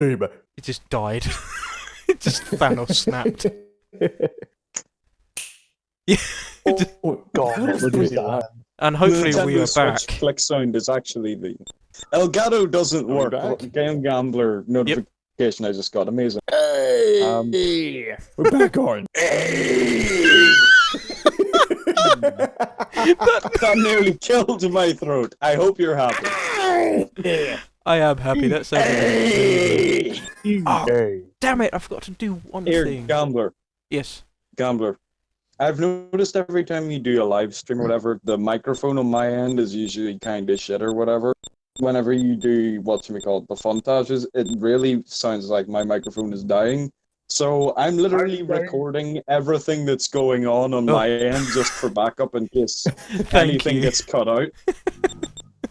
It just died. It just Thanos snapped. Yeah. Oh god, look at that. And hopefully the we are Nintendo back. Switch click sound is actually the Elgato doesn't work. back? Game Gambler notification I just got. Amazing. Hey! We're back on. That nearly killed my throat. I hope you're happy. I am happy. That's everything. Oh, Hey. damn it! I forgot to do one Here, thing. Gambler. Yes. Gambler. I've noticed every time you do a live stream or whatever, the microphone on my end is usually kind of shit or whatever. Whenever you do the fontages, it really sounds like my microphone is dying. So I'm literally recording everything that's going on my end just for backup in case anything gets cut out.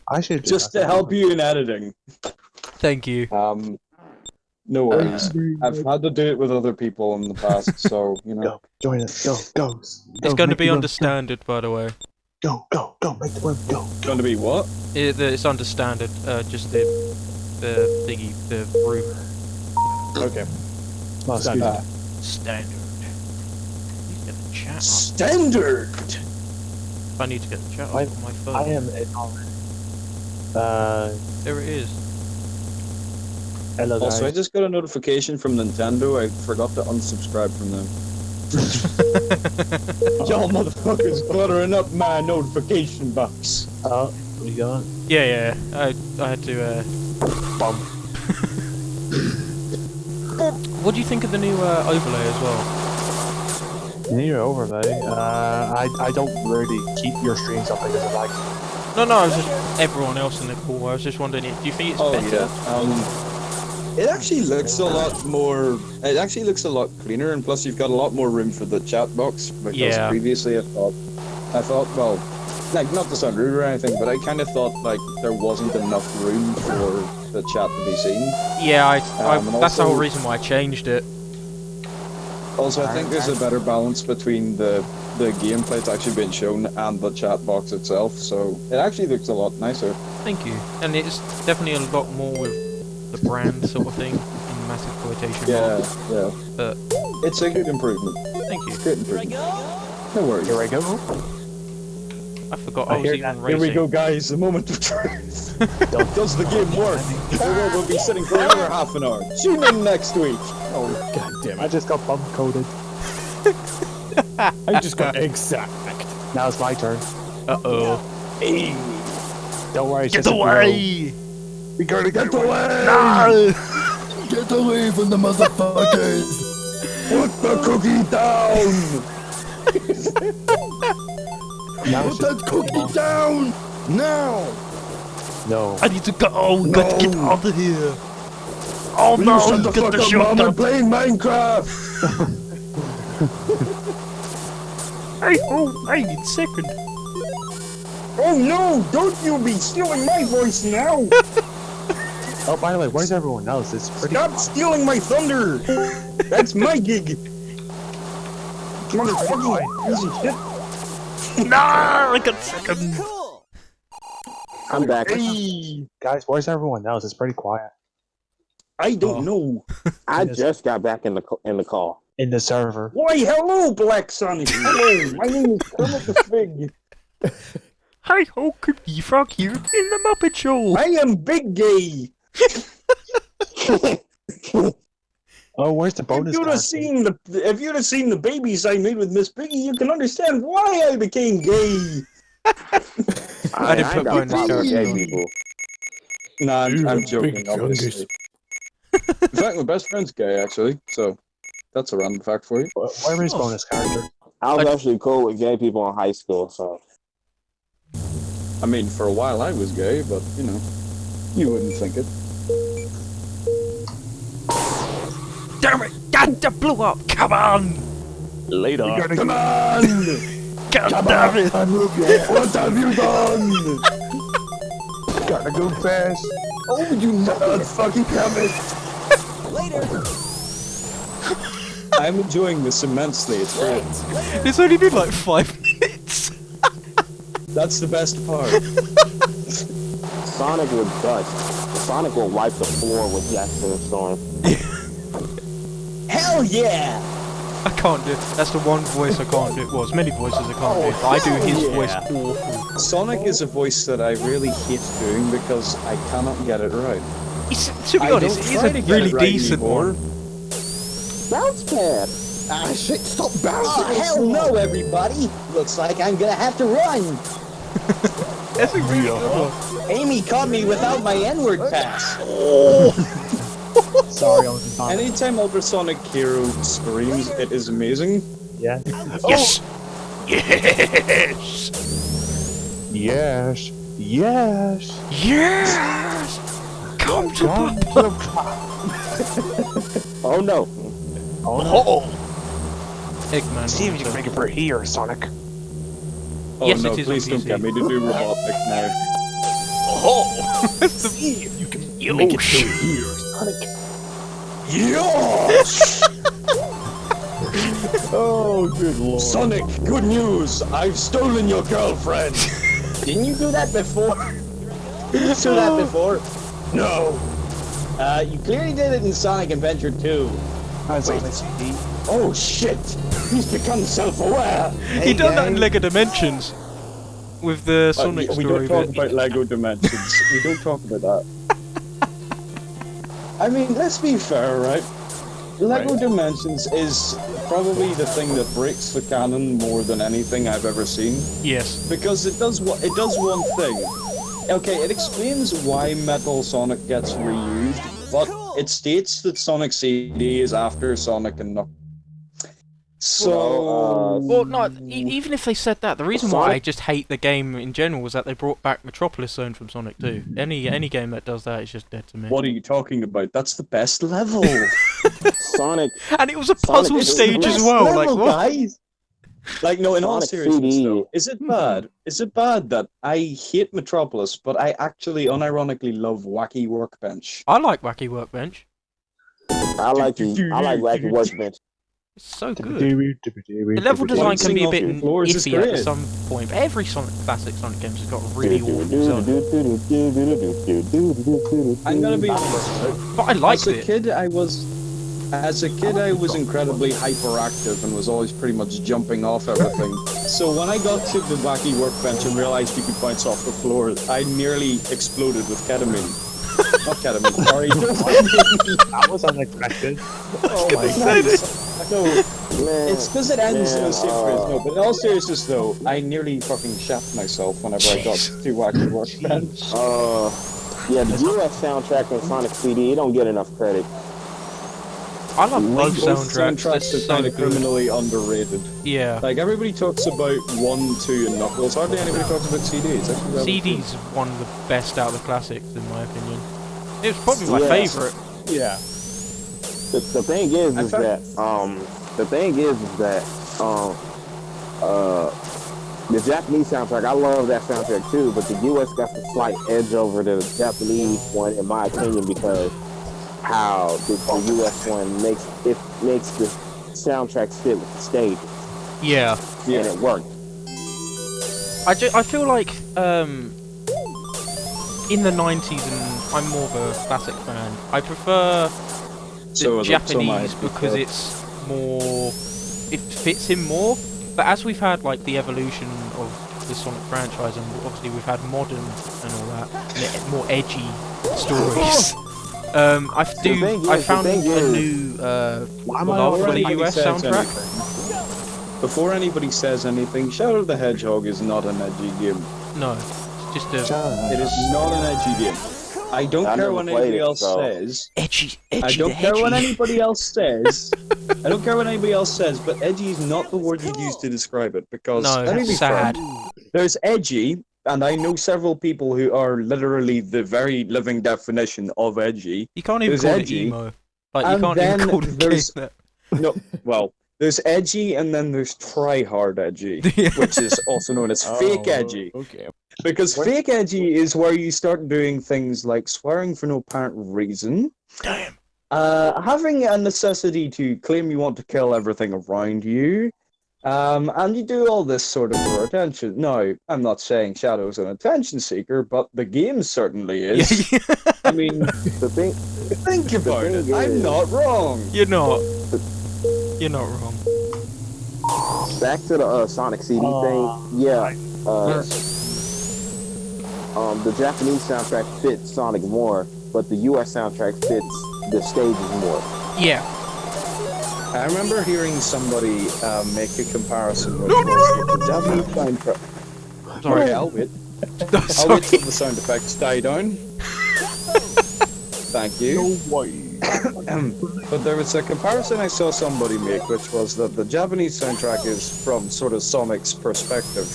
I should Just to help you in editing. Thank you. No worries. I've had to do it with other people in the past, so you know. Go, join us. Go. It's going to be under standard, by the way. Go. Make the room go. Going to be what? It's under standard. Just the thingy, the room. Okay. Well, standard. Standard. I need to get the chat on. Standard. I need to get the chat on my phone. I am it already. There it is. Hello guys. Also, I just got a notification from Nintendo. I forgot to unsubscribe from them. Y'all motherfuckers cluttering up my notification box. Oh, what you got? Yeah. I had to. Bump. What do you think of the new overlay as well? New overlay. I don't really keep your streams up because of like. No, I was just everyone else in the call. I was just wondering, do you think it's better? Yeah. It actually looks a lot more. It actually looks a lot cleaner, and plus you've got a lot more room for the chat box. Because previously I thought, well, like not to sound rude or anything, but I kind of thought like there wasn't enough room for the chat to be seen. Yeah, that's the whole also- reason why I changed it. Also, I think there's a better balance between the gameplay that's actually being shown and the chat box itself. So it actually looks a lot nicer. Thank you. And it's definitely a lot more with the brand sort of thing in massive quotation marks. Yeah. But It's a good improvement. thank you. Good improvement. No worries. Here I go. I forgot I was even racing. Here we go, guys. The moment of truth. Does the game work? Or we'll be sitting for another half an hour. Tune in next week. Oh god damn it! I just got bump coded. I just got exact. Now it's my turn. Uh-oh. Hey. Don't worry. Get away! We gotta get away! No! Get away from the motherfuckers! Put the cookie down! Put that cookie down! Now! No. I need to go! Got to get out of here! Oh no! Get the shotgun! I'm playing Minecraft! Hey, in second! Oh no! Don't you be stealing my voice now! Oh, by the way, where's everyone else? It's pretty. Stop stealing my thunder! That's my gig! Motherfucking piece of shit! No! I got second! I'm back. Hey! Guys, where's everyone else? It's pretty quiet. I don't know. I just got back in the call. In the server. Why, hello, Black Sonic! Hello, my name is Kermit the Fig. Hi ho, Cookie Frog here in the Muppet Show! I am Big Gay! Oh, where's the bonus? If you'd have seen the babies I made with Miss Piggy, you can understand why I became gay. I didn't put got bonus problem with character gay on. people. Nah, I'm joking, big obviously. In fact, my best friend's gay, actually, so that's a random fact for you. Where is bonus character? I was actually cool with gay people in high school, so. I mean, for a while I was gay, but, you know, you wouldn't think it. Damn it! God, that blew up! Come on! Later. Come on! God damn it! What have you done? Gotta go fast. Oh, you motherfucking Kermit! I'm enjoying this immensely, it's great. It's only been like 5 minutes! That's the best part. Sonic would bust. Sonic will wipe the floor with Jackson Storm. Hell yeah! I can't do it. That's the one voice I can't do. Well, there's many voices I can't do, but I do his voice awful. Sonic is a voice that I really hate doing because I cannot get it right. To be honest, it is a really decent one. Bounce pad! Ah, shit, stop bouncing! Oh, hell no, everybody! Looks like I'm gonna have to run! That's a really good one. Amy caught me without my N-word pass. Sorry, Ultrasonic. Anytime Ultrasonic Hero screams, it is amazing. Yeah. Yes! Yes! Yes. Yes. Yes! Come to Come. Oh no! Oh no. Eggman. See if you can make it for here, Sonic. Oh Yes, no, it is on please don't PC. get me to do robotic now. Oh! See if you can make it for here, Sonic. Yes! Oh, good lord. Sonic, good news! I've stolen your girlfriend! Didn't you do that before? Did you do that before? No! You clearly did it in Sonic Adventure 2. That's on the CD. Oh shit! He's become self-aware! He done that in Lego Dimensions. With the Sonic we story don't talk bit. about Lego Dimensions. We don't talk about that. I mean, let's be fair, right? Lego Dimensions is probably the thing that breaks the canon more than anything I've ever seen. Yes. Because it does one thing. Okay, it explains why Metal Sonic gets reused, but it states that Sonic CD is after Sonic and Knuckles. So... Well, no, even if they said that, the reason why I just hate the game in general was that they brought back Metropolis Zone from Sonic 2. Any game that does that is just dead to me. What are you talking about? That's the best level! Sonic. And it was a puzzle is the stage as Best well, level, like what? guys! Like, no, in all Sonic seriousness, CD. though, is it bad? Is it bad that I hate Metropolis, but I actually unironically love Wacky Workbench? I like Wacky Workbench. I like Wacky Workbench. It's so good. The The level design can be a bit Bouncing off your floors is iffy at great. some point, but every classic Sonic games has got a really awful zone. I'm gonna be honest. But I liked As a it. kid, I was incredibly hyperactive and was always pretty much jumping off everything. So when I got to the Wacky Workbench and realized you could bounce off the floor, I nearly exploded with ketamine. Not ketamine, sorry. That was unexpected. Oh my god. No, it's because it ends in the same phrase. No, but in all seriousness though, I nearly fucking shat myself whenever I got to Wacky Workbench. Yeah, the US soundtrack on Sonic CD, it don't get enough credit. I love both Both soundtracks. They're soundtracks are so kind of good. criminally underrated. Yeah. Like everybody talks about 1, 2, and Knuckles. Hardly anybody talks about CDs. Actually, CD's one of the best out of the classics, in my opinion. It's probably my Yes. favourite. Yeah. The thing is that the Japanese soundtrack, I love that soundtrack too, but the US got the slight edge over the Japanese one in my opinion because how the US one makes the soundtrack fit with the stage Yeah. and it worked. I feel like in the 90s, and I'm more of a classic fan, I prefer the Japanese because it's more, it fits in more. But as we've had like the evolution of the Sonic franchise, and obviously we've had modern and all that, and more edgy stories. I found a new love for the US soundtrack. Before anybody says anything, Shadow the Hedgehog is not an edgy game. No, it's just a It is not an edgy game. I don't I care never what played anybody it, else so- says. edgy. I don't care what anybody else says. I don't care what anybody else says, but edgy is not the word you'd use to describe it because No, let me be it's sad. fair. There's edgy, and I know several people who are literally the very living definition of edgy. You can't even There's call edgy, it emo. Like you and can't even then call it there's- that. No, well, there's edgy, and then there's try-hard edgy, which is also known as fake edgy. Okay. Because fake edgy is where you start doing things like swearing for no apparent reason. Damn. Having a necessity to claim you want to kill everything around you. And you do all this sort of for attention. Now, I'm not saying Shadow's an attention seeker, but the game certainly is. Yeah, I mean, The thing, think about thing it. I'm is- not wrong. you're not. You're not wrong. back to the Sonic CD thing. Yeah. The Japanese soundtrack fits Sonic more, but the US soundtrack fits the stages more. Yeah. I remember hearing somebody make a comparison with the Japanese soundtrack. Sorry. I'll wait. I'll Sorry. wait till the sound effects die down. Thank you. But there was a comparison I saw somebody make, which was that the Japanese soundtrack is from sort of Sonic's perspective,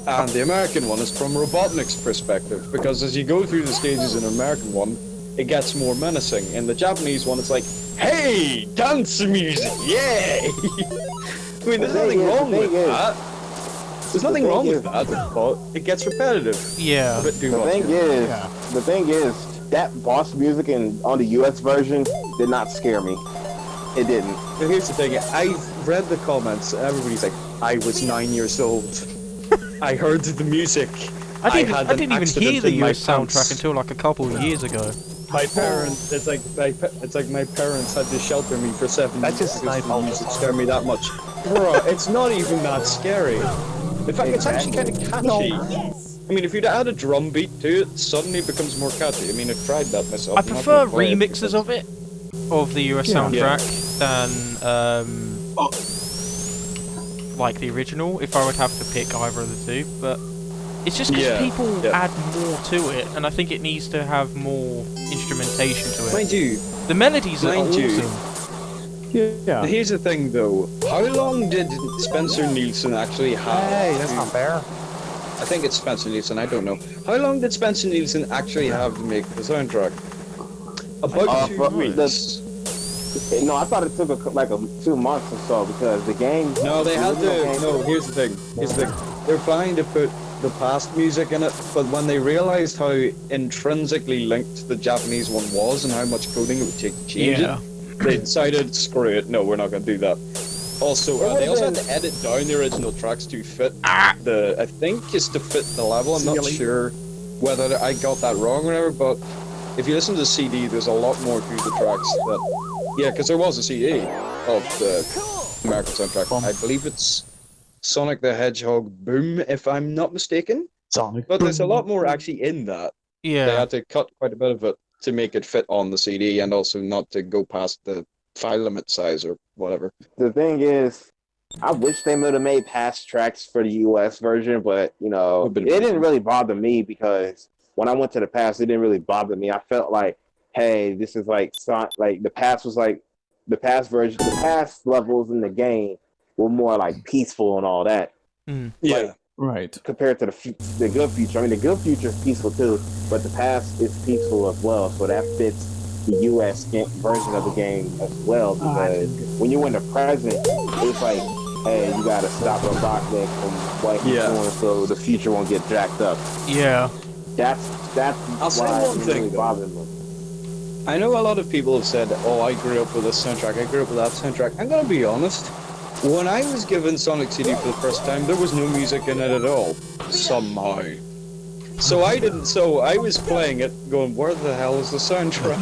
and the American one is from Robotnik's perspective, because as you go through the stages in the American one, it gets more menacing. In the Japanese one, it's like, hey, dance music, yay! I mean, there's nothing wrong with that. There's nothing wrong with that, but it gets repetitive. Yeah. A bit too The much. thing is, that boss music on the US version did not scare me. It didn't. But here's the thing, I've read the comments, everybody's like, I was 9 years old. I heard the music. I didn't had an even accident hear the in my US soundtrack pants. until like a couple of years ago. My parents, it's like my parents had to shelter me for 7 That's years just because the Seinfeld. music scared me that much. Bro, it's not even that scary. In fact, it's actually kind of catchy. I mean, if you'd add a drum beat to it, suddenly it becomes more catchy. I mean, I've tried that myself. I I'm not prefer gonna play it remixes of it, of the US soundtrack, than like the original. If I would have to pick either of the two, but it's just because people add more to it, and I think it needs to have more instrumentation to it. Mind you, The melodies are Mind you. awesome. Yeah. here's the thing though. How long did Spencer Nielsen actually have? Hey, that's not fair. I think it's Spencer Nielsen, I don't know. How long did Spencer Nielsen actually have to make the soundtrack? About 2 but weeks. No, I thought it took like 2 months or so because the game. No, they had the original to. game- No, here's the thing. They're planning to put the past music in it, but when they realized how intrinsically linked the Japanese one was and how much coding it would take to change Yeah. it, they decided, screw it, no, we're not going to do that. Also, they also had to edit down the original tracks to fit I think it's to fit the level. I'm not sure whether I got that wrong or whatever, but if you listen to the CD, there's a lot more to the tracks that, yeah, because there was a CD of the American soundtrack. I believe it's Sonic the Hedgehog Boom, if I'm not mistaken. Sonic. But there's a lot more actually in that. They Yeah. had to cut quite a bit of it to make it fit on the CD and also not to go past the file limit size or whatever. The thing is, I wish they would have made past tracks for the US version, but you know, Would've it been didn't really bother me because when I went to the past, it didn't really bother me. I felt like, hey, this is like the past was like the past version, the past levels in the game were more like peaceful and all that. Yeah. Right. Compared to the good future. I mean, the good future is peaceful too, but the past is peaceful as well. So that fits the US version of the game as well. Because when you're in the present, it's like, hey, you gotta stop Robotnik from what he's doing so the future won't get jacked up. Yeah. That's I'll say why one it thing, really though. bothered me. I know a lot of people have said, oh, I grew up with this soundtrack, I grew up with that soundtrack. I'm gonna be honest. When I was given Sonic CD for the first time, there was no music in it at all. Somehow. So I was playing it, going, where the hell is the soundtrack?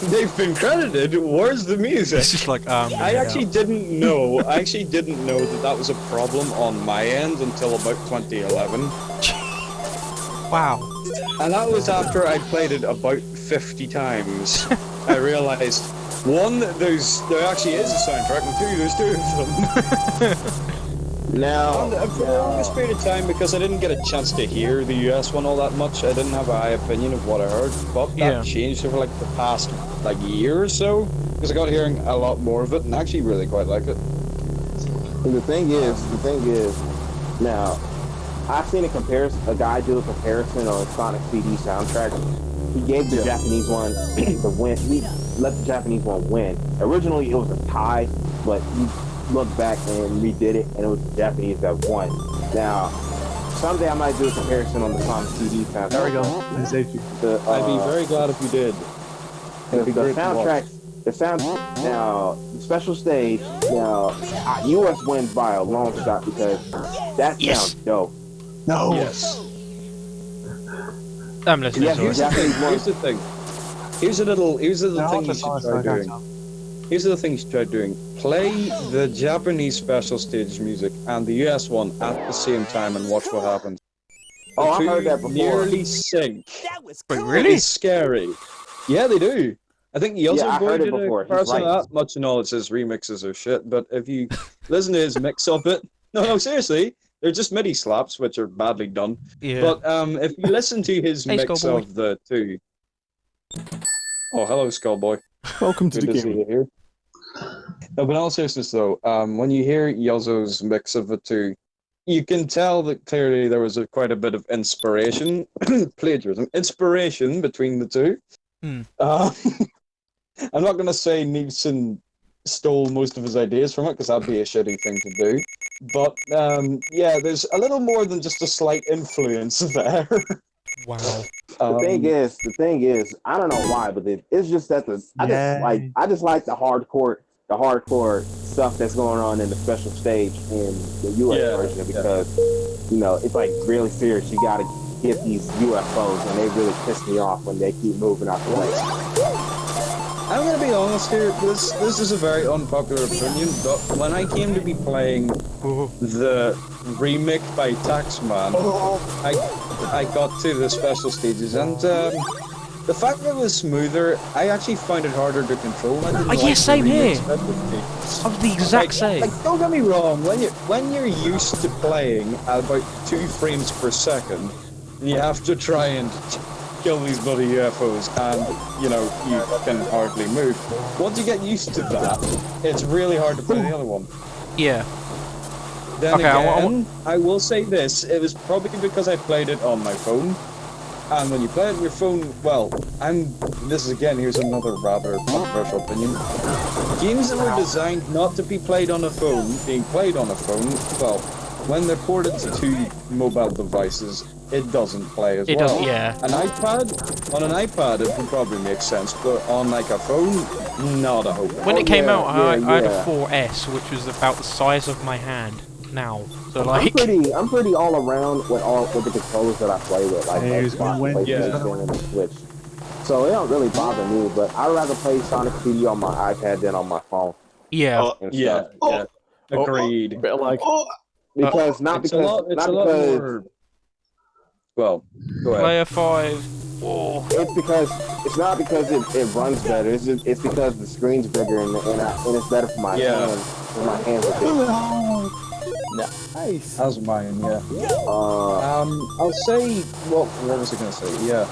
They've been credited, where's the music? It's just like, I actually didn't know that that was a problem on my end until about 2011. wow. And that was after I played it about 50 times. I realized, one, there actually is a soundtrack, and two, there's two of them. Now, For the longest period of time, because I didn't get a chance to hear the US one all that much, I didn't have a high opinion of what I heard, but that changed over like the past year or so, because I got hearing a lot more of it, and actually really quite like it. and the thing is, now, I've seen a guy do a comparison on Sonic CD soundtrack. He gave the Japanese one the win. He let the Japanese one win. Originally, it was a tie, but he looked back and redid it, and it was the Japanese that won. Now, someday I might do a comparison on the Sonic CD soundtrack. There we go. I saved you. I'd be very glad if you did. It'd be The great to watch. soundtrack, The sound now, the special stage now, US wins by a long shot because that sounds dope. No. Yes. I'm listening. Yeah, to Here's it. the thing. Here's the little thing you should try doing. doing. Here's the thing you should try doing. Play the Japanese special stage music and the US one at the same time and watch what happens. The Oh, I two heard that before. nearly sync. Wait, really? It's scary. Yeah, they do. I think Yeah, Yozo I Boy heard it did a before. He's comparison right. of that. Much knowledge his remixes are shit, but if you listen to his mix of it, no, seriously, they're just MIDI slaps, which are badly done. Yeah. But if you listen to his Hey, mix Skullboy. of the two, oh hello Skullboy, Welcome to good the to see game. you here. No, but in all seriousness though, when you hear Yozo's mix of the two, you can tell that clearly there was quite a bit of inspiration, inspiration between the two. Hmm. I'm not going to say Neeson stole most of his ideas from it, because that'd be a shitty thing to do. But, yeah, there's a little more than just a slight influence there. Wow. The thing is, I don't know why, but it's just that I just like the hardcore stuff that's going on in the special stage in the US version because it's like really serious. You gotta get these UFOs, and they really piss me off when they keep moving out the way. I'm going to be honest here, this is a very unpopular opinion, but when I came to be playing the remake by Taxman, I got to the special stages, and the fact that it was smoother, I actually find it harder to control. I didn't like same the here. remix. I was the exact same. Like, don't get me wrong, when you're used to playing at about 2 frames per second, and you have to try and kill these bloody UFOs, and you can hardly move. Once you get used to that, it's really hard to play the other one. Yeah. Then Okay, again, I will say this: it was probably because I played it on my phone, and when you play it on your phone, well, here's another rather controversial opinion. Games that were designed not to be played on a phone, being played on a phone, well, when they're ported to 2 mobile devices, it doesn't play as well. It doesn't, yeah. On an iPad, it would probably make sense, but on like a phone, not a hope. When it came out, I had a yeah. 4S, which was about the size of my hand now. So like, I'm pretty all around with the controllers that I play with, like Who's Xbox, gonna win? PlayStation, and the Switch. So it don't really bother me, but I'd rather play Sonic CD on my iPad than on my phone. yeah. And Yeah, stuff. yeah. Agreed. Bit like, Because It's a lot more. Well, go ahead. Player 5. Oh. it's not because it runs better. It's because the screen's bigger and it's better for my hands. For my hands are big. nice. How's mine? Yeah. I'll say. What was I going to say? Yeah.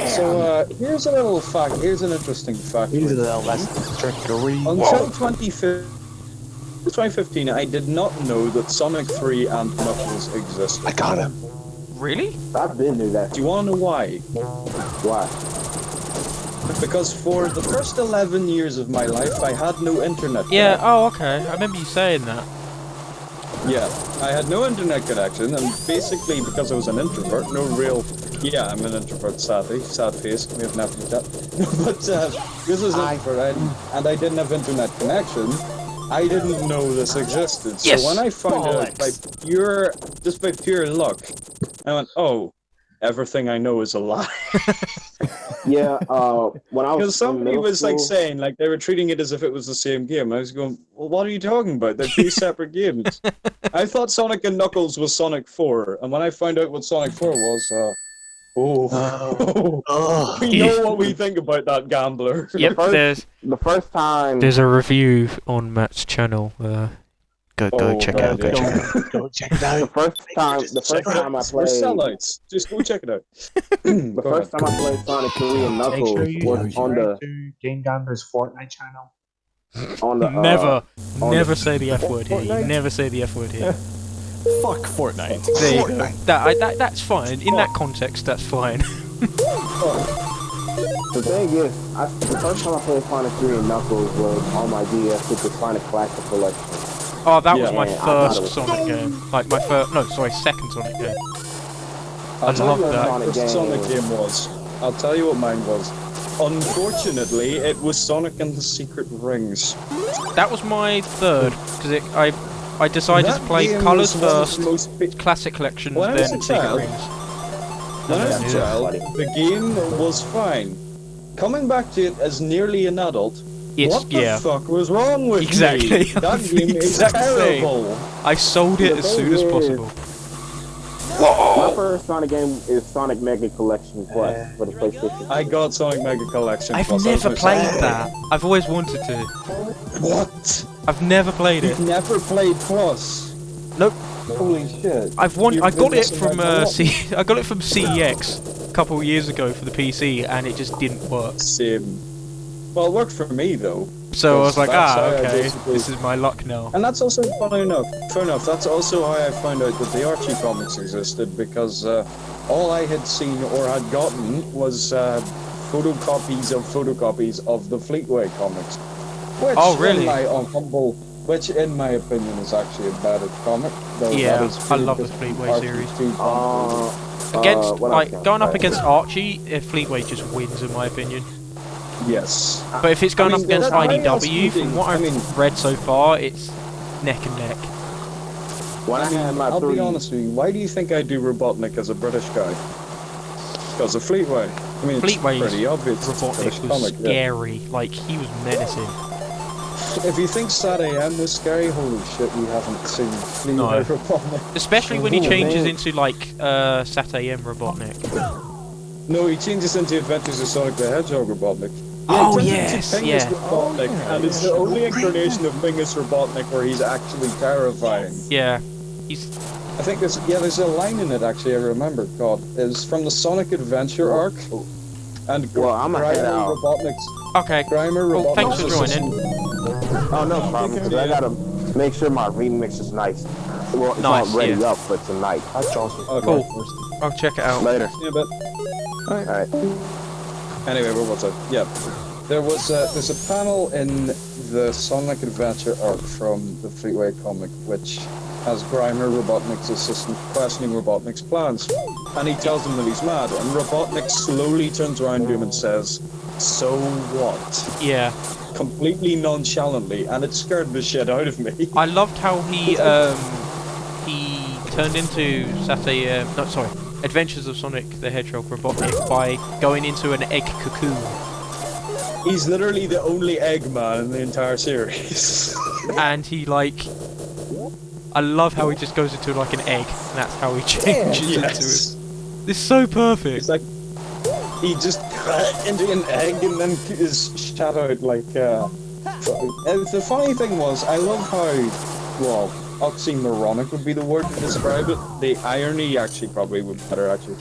So here's a little fact. Here's an interesting fact. Here's a little less trickery. Until 2015, I did not know that Sonic 3 and Knuckles existed. I got him. Really? I've been through that. Do you want to know why? Why? Because for the first 11 years of my life, I had no internet. Yeah. connection. Oh, okay. I remember you saying that. Yeah, I had no internet connection, and basically because I was an introvert, no real. Yeah, I'm an introvert, sadly. Sad face. We have nothing to chat. But this was an introvert, and I didn't have internet connection. I didn't know this existed. So Yes. when I found out by pure luck, I went, oh, everything I know is a lie. Yeah, when I was Because somebody in was middle like school, saying, like they were treating it as if it was the same game. I was going, well, what are you talking about? They're 2 separate games. I thought Sonic and Knuckles was Sonic 4, and when I found out what Sonic 4 was, we know what we think about that gambler. Yep. the first time There's a review on Matt's channel. Go check it out. Go check it out. Go check it out. the first time I We're played sellouts. Just go check it out. the first time I played Sonic 3 and Make Knuckles sure you was on the to Game Gamber's Fortnite channel. Never say the F word here. You never say the F word here. Fuck Fortnite. There you go. That's fine. In that context, that's fine. The thing is, the first time I played Sonic 3 and Knuckles was on my DS with the Sonic Classic Collection. Oh, that was Yeah, my man, I thought it first was Sonic game. Like my first, no, sorry, second Sonic game. I'll tell love you what that. my first Sonic game was. I'll tell you what mine was. Unfortunately, it was Sonic and the Secret Rings. That was my third, because I decided to play game Colours was one of first, the most Classic Collection, When I was then a Secret child- Rings. When I was Yeah. a child, the game was fine. Coming back to it as nearly an adult, what the fuck was wrong with Exactly. me? That game is Exact same. terrible. I sold it The as soon thing as is- possible. My first Sonic game is Sonic Mega Collection Plus for the PlayStation. I got Sonic Mega Collection. I've Plus, I was never gonna played say- that. I've always wanted to. What? I've never played it. You've never played Plus? Nope. Holy shit. I You've got been it missing from out a lot. I got it from CEX a couple of years ago for the PC, and it just didn't work. Same. Well, it worked for me though. So I was like, That's how I okay, basically- this is my luck now. And that's also funny enough. Fair enough. That's also how I found out that the Archie comics existed, because all I had seen or had gotten was photocopies of the Fleetway comics. Which, Oh, really? which, in my opinion, is actually a better comic. Though Yeah, that is I purely love the because Fleetway Archie series. 2 Against what like else? going up against Archie, Fleetway just wins in my opinion. Yes. But if it's going I mean, up against that's- I was IDW, from thinking- what I I've mean- read so far, it's neck and neck. When I had my I'll three, be honest with you. Why do you think I do Robotnik as a British guy? Because of Fleetway. I mean, it's Fleetway's pretty obvious. It's a British Robotnik was comic, yeah. scary. Like he was menacing. If you think Sad AM was scary, holy shit, we haven't seen Fleetway No. Robotnik. Especially when he Ooh, changes man. into like Sat AM Robotnik. No, he changes into Adventures of Sonic the Hedgehog Robotnik. Oh, he yes, turns into yeah. Pingus Robotnik, and it's the only incarnation of Pingus Robotnik where he's actually terrifying. Yeah, he's I think there's a line in it actually I remember, God. It's from the Sonic Adventure arc. And Well, I'm gonna head out. okay. Grimer Well, Robotnik's thanks for joining. oh no problem, because I gotta make sure my remix is nice. Well, it's Nice, not ready yeah. up, but tonight. That's awesome. Okay. Cool. I'll check it out. Later. Yeah, but Alright. anyway, where was I? Yeah, there's a panel in the Sonic Adventure arc from the Fleetway comic, which has Grimer, Robotnik's assistant, questioning Robotnik's plans, and he tells him that he's mad, and Robotnik slowly turns around to him and says, "So what?" Yeah, Completely nonchalantly, and it scared the shit out of me. I loved how he turned into Adventures of Sonic the Hedgehog Robotnik by going into an egg cocoon. He's literally the only Eggman in the entire series. And he like, I love how he just goes into like an egg, and that's how he changes into Yes. it. This is so perfect. It's like he just cut into an egg and then is shot out like. The funny thing was, I love how, well, oxymoronic would be the word to describe it. The irony actually probably would be better actually.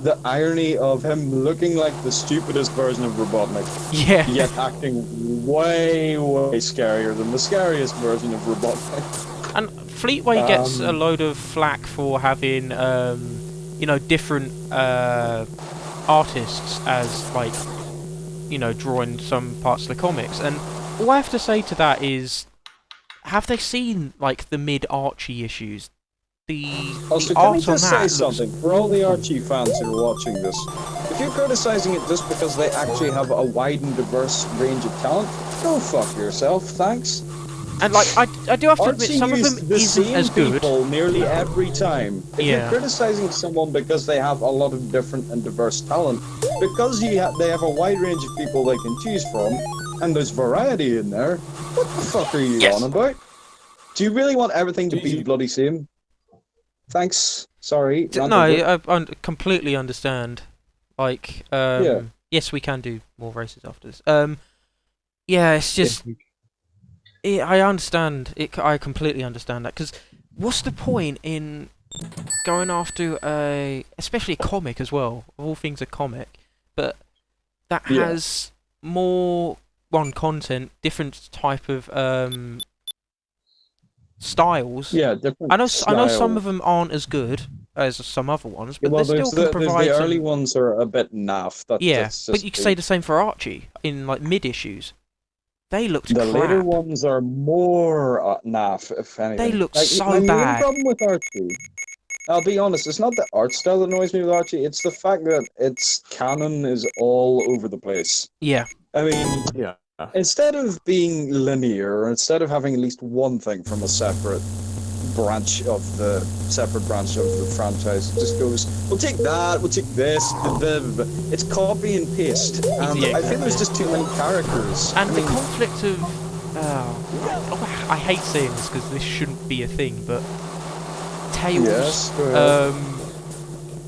The irony of him looking like the stupidest version of Robotnik, Yeah. yet acting way, way scarier than the scariest version of Robotnik. And Fleetway gets a load of flack for having, you know, different artists as like, you know, drawing some parts of the comics. And all I have to say to that is, have they seen like the mid-Archie issues? The Also, can I art on just say that looks something? For all the Archie fans who are watching this, if you're criticizing it just because they actually have a wide and diverse range of talent, go fuck yourself, thanks. And like I do have to admit, Archie some of used them the isn't same as good. people nearly every time. If Yeah. you're criticizing someone because they have a lot of different and diverse talent, because they have a wide range of people they can choose from, and there's variety in there, what the fuck are you Yes. on about? Do you really want everything to be bloody same? Thanks. Sorry. No, I completely understand. Like, Yeah. yes, we can do more races after this. Yeah, it's just, I understand. I completely understand that. Because what's the point in going after especially a comic as well? Of all things, a comic, but that Yeah. has more content, different type of styles. Yeah, different. I know some style. of them aren't as good as some other ones, but Well, they still can provide the early some... ones are a bit naff. Yeah, that's but just you could say the same for Archie in like mid issues. They looked the crap. later ones are more naff, if anything. They look so my main bad. problem with Archie, I'll be honest, it's not the art style that annoys me with Archie, it's the fact that its canon is all over the place. Yeah. I mean, Yeah. instead of being linear, or instead of having at least one thing from a separate branch of the franchise, it just goes, we'll take that, we'll take this, it's copy and paste. And Yeah, I feel there's just too many characters. And the conflict of... I hate saying this because this shouldn't be a thing, but Tails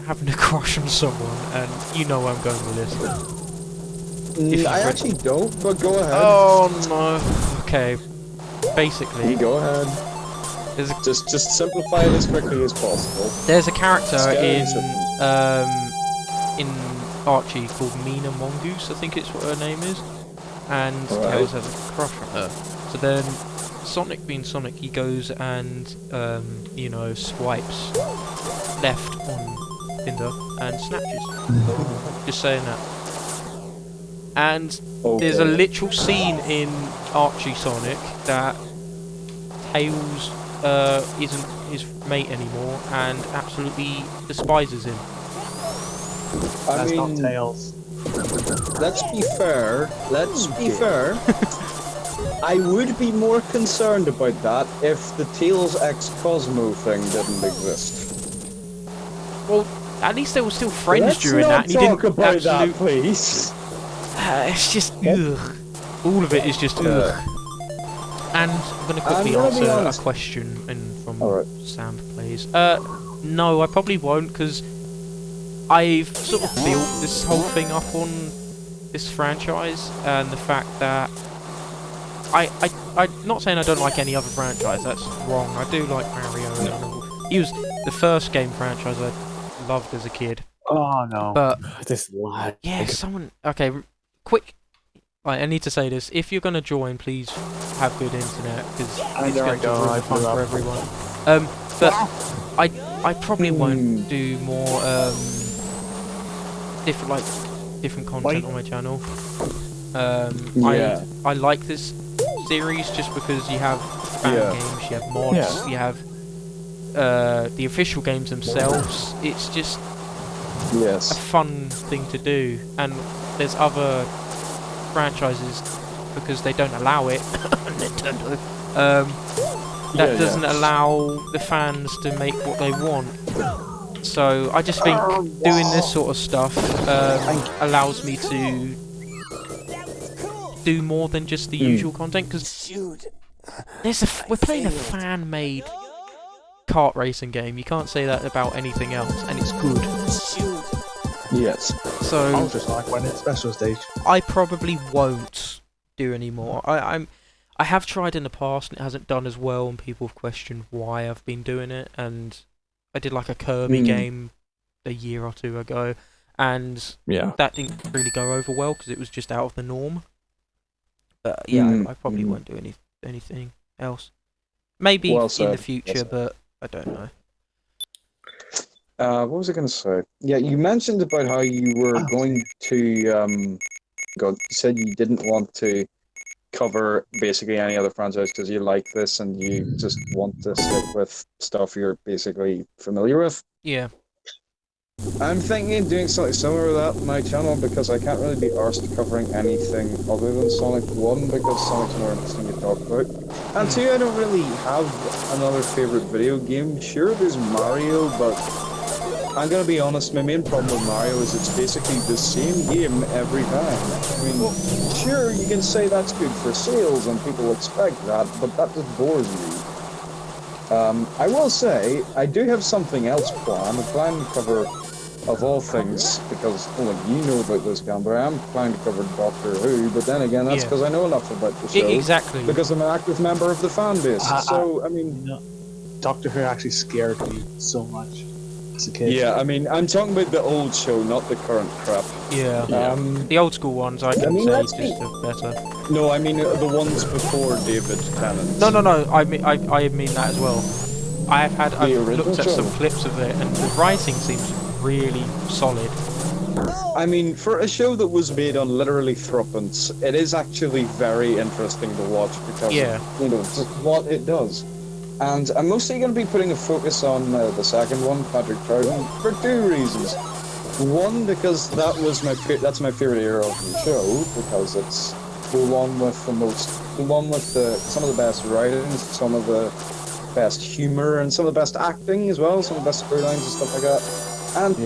having a crush on someone, and you know where I'm going with this. I actually don't, but go ahead. Oh no. Okay. Basically, You go ahead. there's a, Just simplify it as quickly as possible. there's a character Scary in Archie called Mina Mongoose, I think it's what her name is, and Right. Tails has a crush on her. So then, Sonic being Sonic, he goes and you know, swipes left on Tinder and snatches. Just saying that. And there's a literal scene in Archie Sonic that Tails isn't his mate anymore and absolutely despises him. That's not Tails. Let's be fair. I would be more concerned about that if the Tails X Cosmo thing didn't exist. Well, at least they were still friends Let's during not that. And he didn't talk about that, absolute. please. It's just ugh. All of it is just ugh. And I'm gonna quickly I'm gonna be answer a honest. question from Alright. Sam Plays. No, I probably won't because I've sort of built this whole thing up on this franchise and the fact that I'm not saying I don't like any other franchise. That's wrong. I do like Mario. He was the first game franchise I loved as a kid. Oh no. But This lag. yeah, someone. Okay, quick. I need to say this. If you're gonna join, please have good internet because it's going to ruin the fun for everyone. But I probably won't do more different content on my channel. Yeah. I like this series just because you have fan games, you have mods, you have the official games themselves. It's just a fun thing to do, and there's other franchises because they don't allow it. Nintendo. That doesn't allow the fans to make what they want. So I just think doing this sort of stuff allows me to do more than just the usual content, because we're playing a fan-made kart racing game. You can't say that about anything else, and it's good. Yes. So I'll just like when it's special stage. I probably won't do anymore. I have tried in the past and it hasn't done as well, and people have questioned why I've been doing it. And I did like a Kirby game a year or two ago, and that didn't really go over well because it was just out of the norm. But yeah, I probably won't do anything else. Maybe in the future, but I don't know. What was I going to say? Yeah, you mentioned about how you were going to, you said you didn't want to cover basically any other franchise because you like this and you just want to stick with stuff you're basically familiar with. Yeah. I'm thinking of doing something similar to that on my channel because I can't really be arsed covering anything other than Sonic 1 because Sonic's more interesting to talk about. And 2, I don't really have another favourite video game. Sure, there's Mario, but I'm gonna be honest, my main problem with Mario is it's basically the same game every time. I mean, sure, you can say that's good for sales and people expect that, but that just bores you. I will say, I do have something else planned. I'm planning to cover, of all things, because you know about this, Gamber, I'm planning to cover Doctor Who, but then again, that's because I know enough about the show. Exactly. Because I'm an active member of the fan base. So, I mean... Doctor Who actually scared me so much. Yeah, I mean, I'm talking about the old show, not the current crap. Yeah. The old school ones, I can say just better. No, I mean the ones before David Tennant. No. I mean that as well. I've looked at some clips of it, and the writing seems really solid. I mean, for a show that was made on literally threepence, it is actually very interesting to watch because of, just what it does. And I'm mostly going to be putting a focus on the second one, Patrick Troughton, for two reasons. One, because that's my favorite era of the show, because it's the one with some of the best writing, some of the best humor, and some of the best acting as well, some of the best storylines and stuff like that. And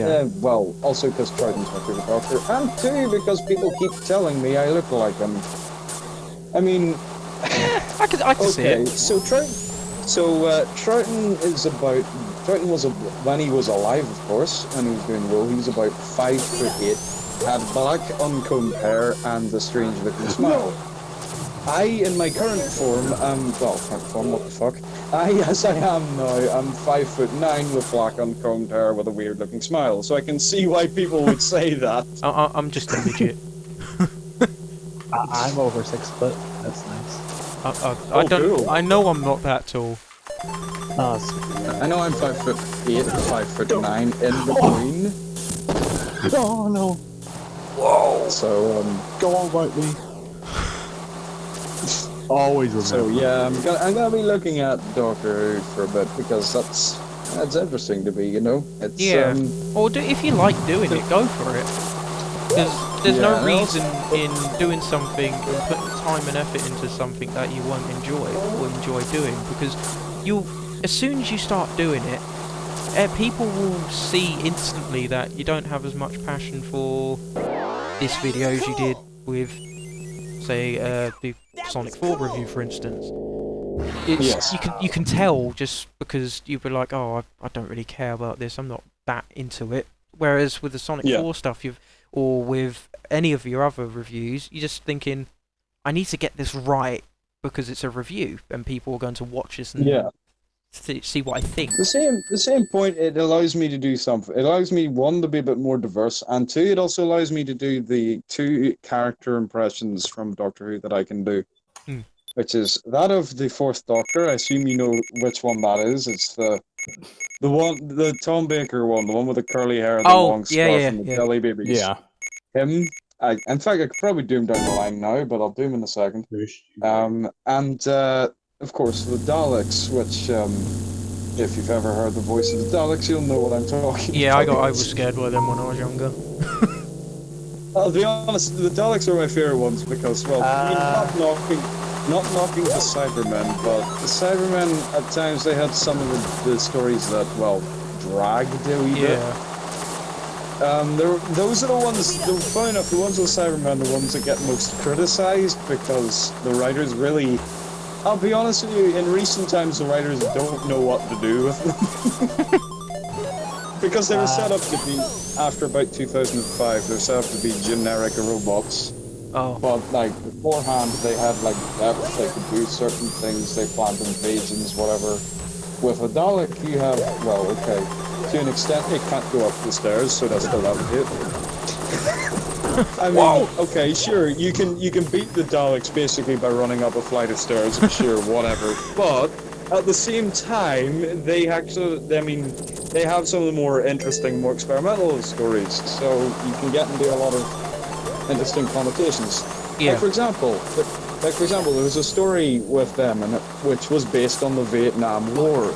well, also because Troughton's my favorite Doctor, and two, because people keep telling me I look like him. I mean, I can see it. So Troughton was when he was alive, of course, and he was doing well. He was about 5'8", had black uncombed hair and a strange looking smile. In my current form, what the fuck? As I am now, I'm 5'9" with black uncombed hair with a weird looking smile. So I can see why people would say that. I'm just a midget. I'm over 6 foot. That's nice. I don't. Cool. I know I'm not that tall. Oh, sweet. I know I'm 5'8" and 5'9" in between. Oh no. Whoa. So Go on, Whiteley. Always remember. So yeah, I'm gonna be looking at Doctor Who for a bit because that's interesting to me, you know. It's, Yeah. Or if you like doing it, go for it. There's no reason in doing something and putting time and effort into something that you won't enjoy or enjoy doing, because as soon as you start doing it, people will see instantly that you don't have as much passion for this video as you did with, say, the Sonic 4 review, for instance. You can tell just because you'll be like, oh, I don't really care about this, I'm not that into it. Whereas with the Sonic 4 stuff, or with any of your other reviews, you're just thinking, I need to get this right because it's a review and people are going to watch this and see what I think. The same point, it allows me to do something. It allows me, one, to be a bit more diverse, and two, it also allows me to do the 2 character impressions from Doctor Who that I can do. Which is that of the 4th Doctor. I assume you know which one that is. It's the Tom Baker one, the one with the curly hair, the long scarf, and the jelly babies. Yeah. Him. In fact, I could probably do him down the line now, but I'll do him in a second. Of course, the Daleks, which, if you've ever heard the voice of the Daleks, you'll know what I'm talking about. I was scared by them when I was younger. I'll be honest, the Daleks are my favourite ones because, well, not knocking the Cybermen, but the Cybermen, at times, they had some of the stories that, well, dragged a wee bit. Those are the ones, funny enough, the ones with Cybermen are the ones that get most criticised because the writers really, I'll be honest with you, in recent times the writers don't know what to do with them. Because they were set up to be, after about 2005, they were set up to be generic robots. But, like, beforehand, they had, like, depth, they could do certain things, they planned invasions, whatever. With a Dalek, you have, well, okay, to an extent, they can't go up the stairs, so that's still it. I mean, okay, sure, you can beat the Daleks basically by running up a flight of stairs, sure, whatever. But, at the same time, they actually, I mean, they have some of the more interesting, more experimental stories, so you can get into a lot of interesting connotations. Like for example, there was a story with them, which was based on the Vietnam War.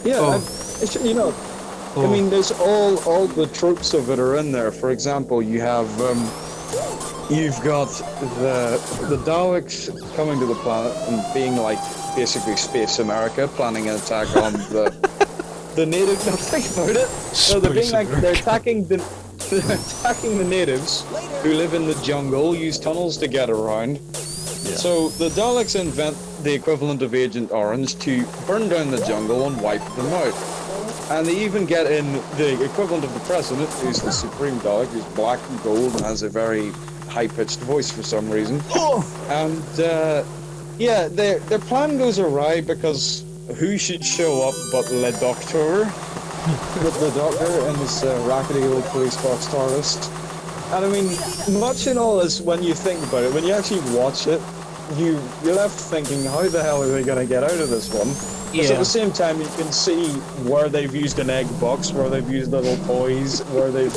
You know, I mean, there's all the tropes of it are in there. For example, you have you've got the Daleks coming to the planet and being like basically Space America, planning an attack on the native. No, think about it. No, they're being like they're attacking the natives who live in the jungle, use tunnels to get around. So the Daleks invent the equivalent of Agent Orange to burn down the jungle and wipe them out. And they even get in the equivalent of the President, who's the Supreme Dalek, who's black and gold and has a very high-pitched voice for some reason. And their plan goes awry because who should show up but Le Docteur? With the Doctor and his rackety old police box tourist. And I mean, much in all is when you think about it, when you actually watch it, you're left thinking, how the hell are they going to get out of this one? Because at the same time, you can see where they've used an egg box, where they've used little toys, where they've,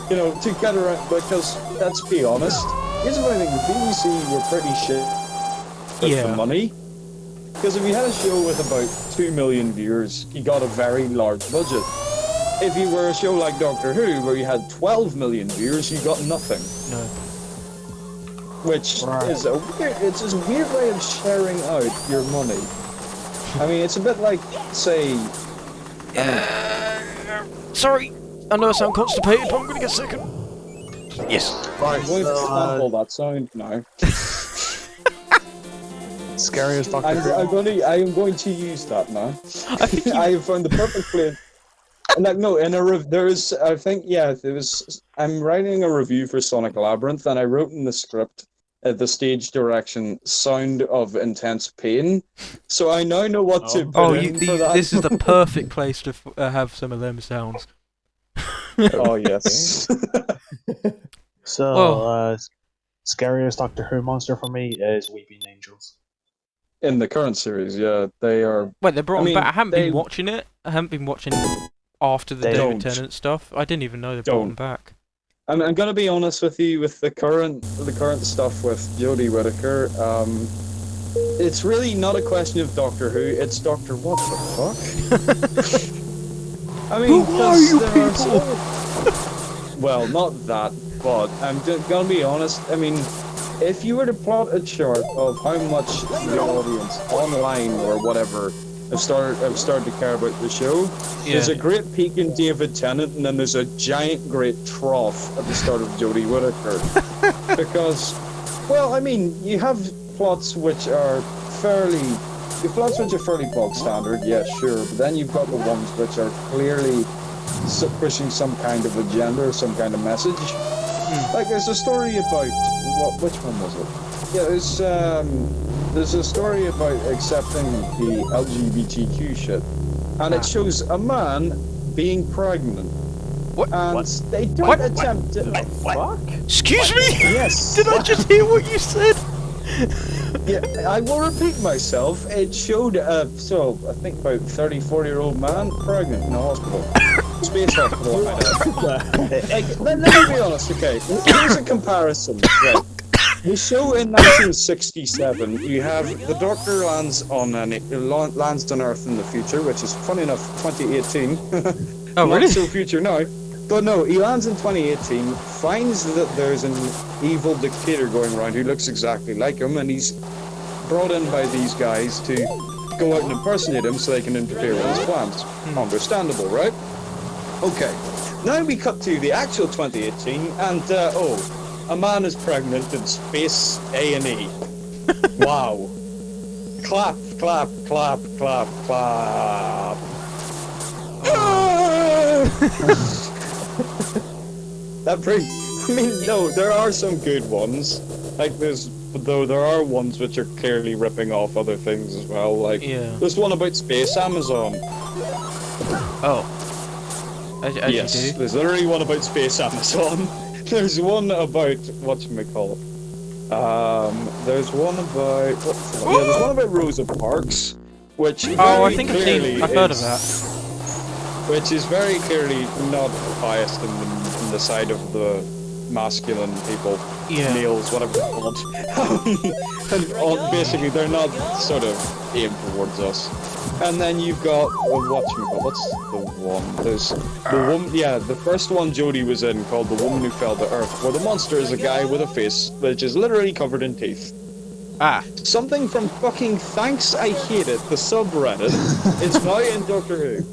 you know, to get around, because, let's be honest, here's what I think, the BBC were pretty shit with the money. Because if you had a show with about 2 million viewers, you got a very large budget. If you were a show like Doctor Who, where you had 12 million viewers, you got nothing. No. Which is a weird way of sharing out your money. I mean, it's a bit like, say... Sorry, I know I sound constipated, but I'm gonna get sick. Yes. I'm going to sample that sound now. Scariest Doctor Who. I am going to use that now. I have found the perfect place. And like, no, in a there's, I think, yeah, there was. I'm writing a review for Sonic Labyrinth, and I wrote in the script the stage direction "sound of intense pain," so I now know what to put in for that. This is the perfect place to have some of them sounds. Oh yes. So, scariest Doctor Who monster for me is Weeping Angels. In the current series, yeah, they are. Wait, they brought them back. I haven't they- been watching it. I haven't been watching after the They David don't. Tennant stuff. I didn't even know they brought them back. I'm gonna be honest with you with the current stuff with Jodie Whittaker. It's really not a question of Doctor Who. It's Doctor what the fuck. I mean, Who are you there are people? well, not that, but I'm gonna be honest. I mean, if you were to plot a chart of how much the audience online or whatever have started to care about the show, there's a great peak in David Tennant, and then there's a giant great trough at the start of Jodie Whittaker. Because, well, I mean, you have plots which are fairly bog standard, yeah, sure, but then you've got the ones which are clearly pushing some kind of agenda or some kind of message. Like, there's a story about which one was it? Yeah, there's a story about accepting the LGBTQ shit, and it shows a man being pregnant. What? And they don't attempt it. Fuck? Excuse me? Yes. Did I just hear what you said? Yeah, I will repeat myself. It showed, so I think about 30-40-year-old man pregnant in a hospital. Space hospital, I know. Let me be honest, okay? Here's a comparison. Right. The show in 1967, you have the Doctor lands on Earth in the future, which is funny enough 2018. Oh, really? Not so future now. But no, he lands in 2018, finds that there's an evil dictator going around who looks exactly like him, and he's brought in by these guys to go out and impersonate him so they can interfere with his plans. Understandable, right? Okay. Now we cut to the actual 2018, and a man is pregnant in space A&E. Wow. Clap, clap, clap, clap, clap. I mean, no, there are some good ones. Like there are ones which are clearly ripping off other things as well. Like there's one about Space Amazon. Oh. As yes, you do. there's literally one about Space Amazon. There's one about whatchamacallit. There's one about there's one about Rosa Parks, which I think I've heard of that. Which is very clearly not biased in the side of the masculine people, males, whatever they're called. And basically, they're not sort of aimed towards us. And then you've got what's the one? There's the one. Yeah, the first one Jodie was in called "The Woman Who Fell to Earth," where the monster is a guy with a face which is literally covered in teeth. Something from fucking Thanks I Hate It, the subreddit. It's now in Doctor Who.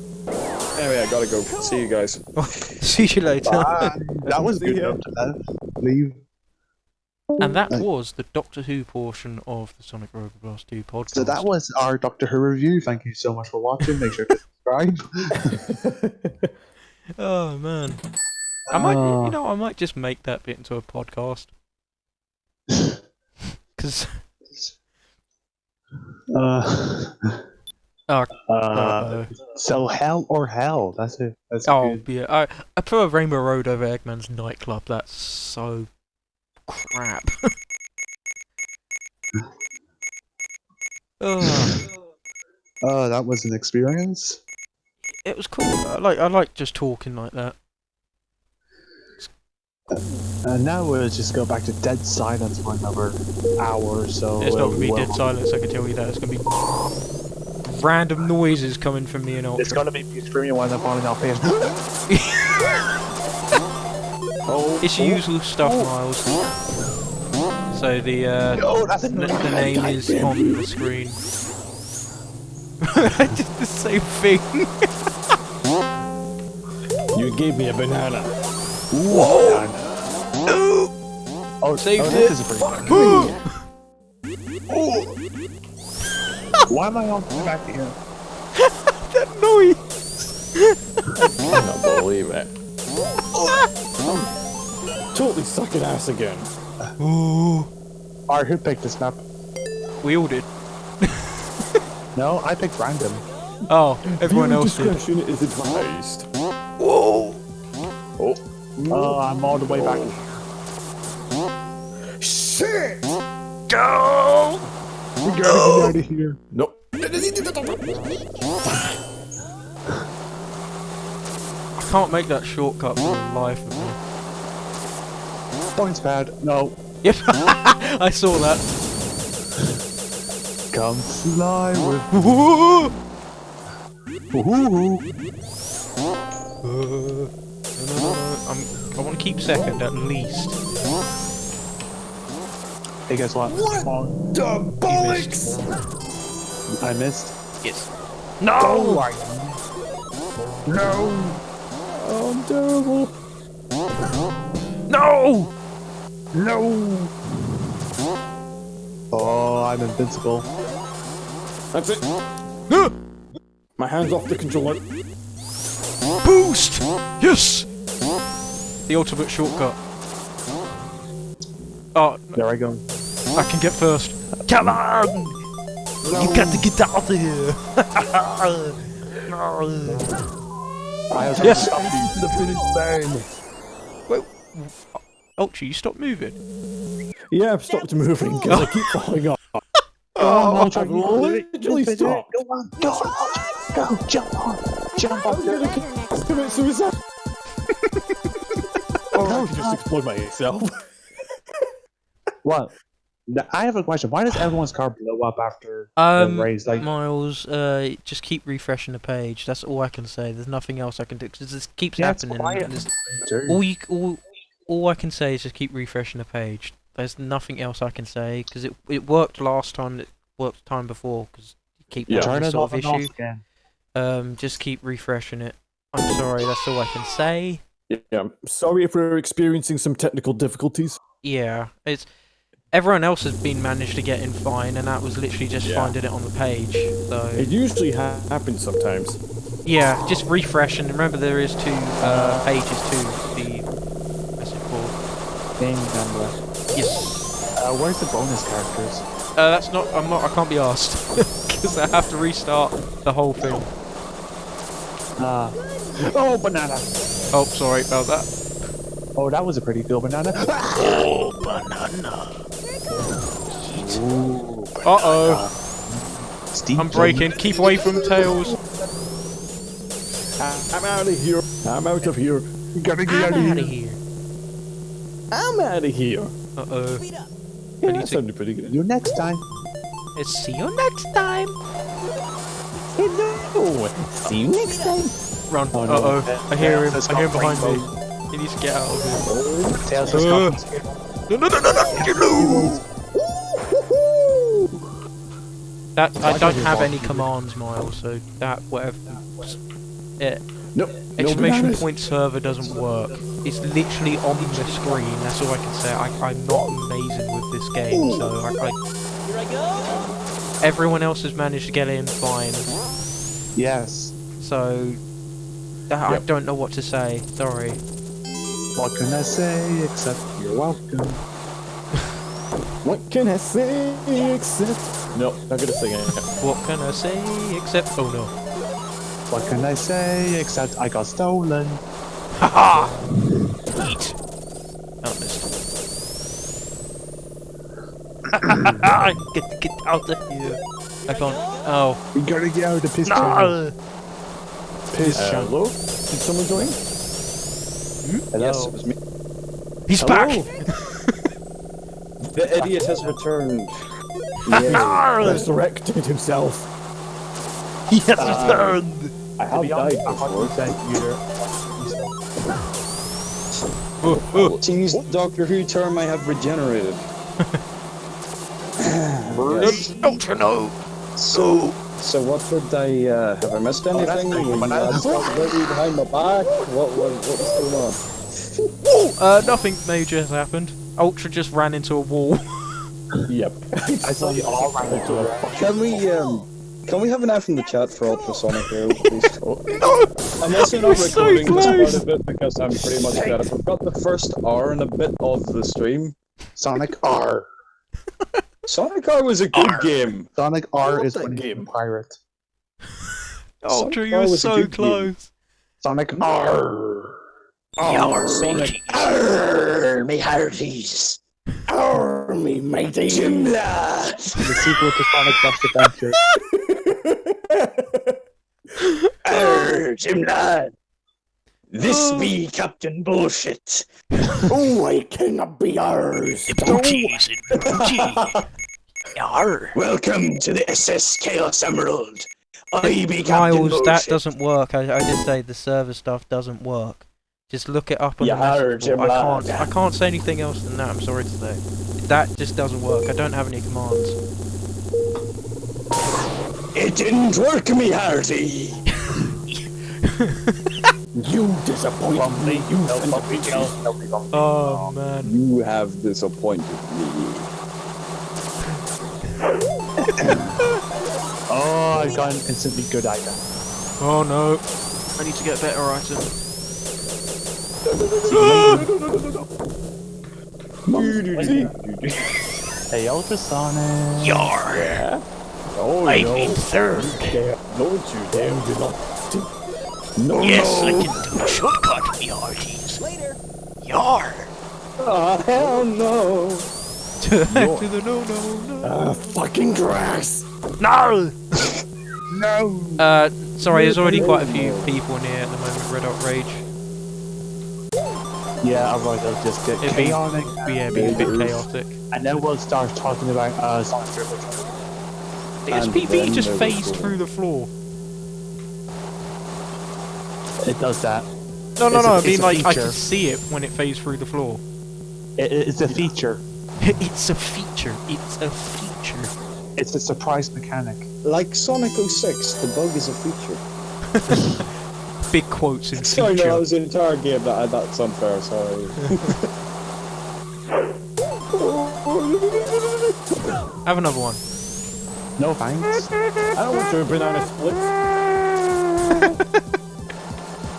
Anyway, I gotta go. See you guys. See you later. That was good enough to leave. And that was the Doctor Who portion of the Sonic Roboblast 2 podcast. So that was our Doctor Who review. Thank you so much for watching. Make sure to subscribe. Oh man, I might just make that bit into a podcast. Cause. So hell or hell. That's it. That's good. Yeah. I prefer Rainbow Road over Eggman's nightclub. That's so crap. That was an experience. It was cool. I like just talking like that. And now we'll just go back to dead silence for another hour or so. It's not gonna be dead silence, I can tell you that. It's gonna be random noises coming from me and Ultra. It's gonna be me screaming when I'm falling off here. It's usual stuff, Miles. So the name is on the screen. I did the same thing. You gave me a banana. Whoa! Oh, saved that it. is a pretty Why am I on the back here? That noise. I cannot believe it. Totally sucking ass again. Ooh. Alright, who picked this map? We all did. No, I picked random. Oh, everyone else did. Discretion is advised. Whoa! Oh. Oh, I'm all the way back. Shit! Go! We gotta get out of here. Nope. I can't make that shortcut for the life of me. Points pad. No. Yep, I saw that. Come fly with Woohoo! Woohoo! I want to keep second at least. Hey, guess what? What Come the You bollocks? on. I missed. Yes. Oh, No! No! Oh, I'm terrible. No! No! Oh, I'm invincible. That's it. My hand's off the controller. Boost! Yes! The ultimate shortcut. Oh, There I go. I can get first. Come on! You got to get out of here! I have Yes. to stop the finish line. Wait, Ultra, you stopped moving. Yeah, I've stopped moving because I keep falling off. Oh, I've literally stopped. Go on, go on, go, jump on, jump on. I'm gonna commit suicide. Or I can just explode myself. What? I have a question. Why does everyone's car blow up after the race? Like, Miles, just keep refreshing the page. That's all I can say. There's nothing else I can do because this keeps yeah, it's happening. quiet. And all I can say is just keep refreshing the page. There's nothing else I can say because it worked last time. It worked the time before because you keep having Turn this it sort off of and off issue. again. Just keep refreshing it. I'm sorry. That's all I can say. Yeah, I'm sorry if we're experiencing some technical difficulties. Yeah, it's everyone else has been managed to get in fine, and that was literally just finding it on the page. So It usually happens sometimes. yeah, just refresh and remember there is two pages to the what's it called? Game number. Yes. Where's the bonus characters? That's not. I can't be asked because I have to restart the whole thing. Oh, banana. Oh, sorry about that. Oh, that was a pretty cool banana. Oh, banana. Ooh, Uh-oh. Steam I'm breaking. Keep away from Tails. I'm out of here. I'm out of here. You gotta get out I'm of out here. of here. I'm out of here. Uh-oh. Yeah, need that to- sounded pretty good. See you next time. Let's see you next time. Hello. See you next time. Run. Oh, no. Uh-oh. I hear him. Let's I hear him go behind me. rainbow. He needs to get out of here. Tails Uh. has No, no, no, no, no, you lose! That I don't have any commands, Miles, so that whatever. Yeah. Nope. Exclamation point server doesn't work. It's literally on the screen. That's all I can say. I'm not amazing with this game, so I. Here I go. Everyone else has managed to get in fine, Yes. so I don't know what to say. Sorry. What can I say except you're welcome? What can I say except... Nope, not gonna sing it. What can I say except? Oh no. What can I say except I got stolen? Haha! Eat! Oh, missed. Get out of here! I can't. Oh. We gotta get out of the piss No! channel. Piss channel. Hello? Did someone join? Yes, it was me. He's Hello? back! The idiot has returned. Resurrected himself. He has returned! I have died before. Tease Doctor Who term I have regenerated. Yes. Ultra no! So what did I, have I missed anything? Behind my back? What was going on? Nothing major has happened. Ultra just ran into a wall. Yep. I saw you all ran into a Can we have an F in the chat for Ultrasonic Air, please? No! I'm also not We're so recording this close. part of it because I'm pretty much dead. I forgot the first R and a bit of the stream. Sonic R. Sonic R was a good game. Sonic R is that when game. you're a pirate. Ultra, you R were was a so good game. close. Sonic R. Sonic. Me hearties. Army matey. Jimla. The sequel to Sonic Dash Adventure. Jimla. This be Captain Bullshit. Oh, I cannot be ours. Booties and booty. Yar. Welcome to the SS Chaos Emerald. I be Captain Miles, Bullshit. that doesn't work. I did say the server stuff doesn't work. Just look it up on the message board. I can't say anything else than that, I'm sorry to say. That just doesn't work. I don't have any commands. It didn't work, me hearty. You disappoint me. You Oh man. You have disappointed me. Oh, I got an instantly good item. Oh no. I need to get a better item. Hey, Ultrasonic. Yar. Oh, I'm no. in third. Don't you dare do not. No, Yes, no. I can do a shortcut, me hearties. Later. Yar. Oh, hell no. To the no. Fucking grass. No! Sorry, there's already quite a few people in here at the moment, Red Hot Rage. Yeah, otherwise I'll just get It'd be, chaotic. yeah, be a bit chaotic. And then we'll start talking about Sonic Triple. The And SPV then just there was phased the- through the floor. It does that. No, It's I a mean like I feature. can see it when it phased through the floor. It's a feature. It's a feature. It's a feature. It's a surprise mechanic. Like Sonic 06, the bug is a feature. Big quotes in Sorry, no, that feature. was the entire game. That's unfair, sorry. Have another one. No thanks. I don't want your banana splits.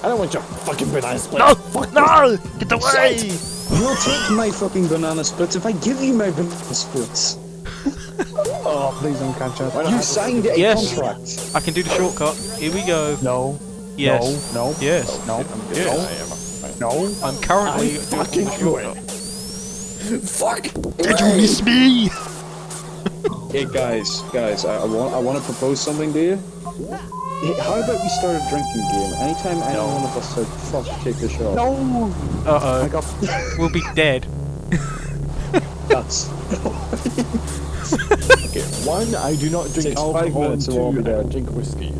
I don't want your fucking banana splits. No! Fuck No! Get away! You'll take my fucking banana splits if I give you my banana splits. Oh, please don't catch up. You signed a Yes. contract. I can do the shortcut. Here we go. No. Yes. No. Yes. No. Yes. No. I'm currently I doing fucking the knew shortcut. Fuck. Did you miss me? Hey guys, I want to propose something to you. Hey, how about we start a drinking game? Anytime any one of us said, fuck, take the shot. No. Uh-oh. We'll be dead. That's... Okay, one, I do not drink Takes 5 alcohol, and minutes and we'll be 2, I dead. drink whiskey.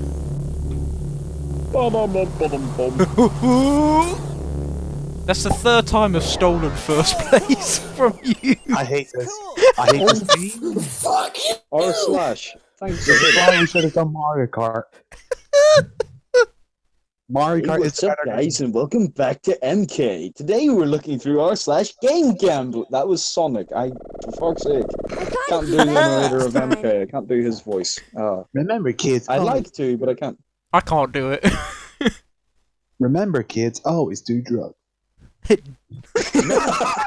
That's the third time I've stolen first place from you. I hate this. I hate this game. Fuck you! R slash. Thanks. This is why we should have done Mario Kart. Mario Kart is What's up, better. guys, and welcome back to MK. Today we're looking through r slash game gamble. That was Sonic. For fuck's sake, can't do the narrator of MK. I can't do his voice. Remember, kids. I'd like to, but I can't. I can't do it. Remember, kids. Always do drugs.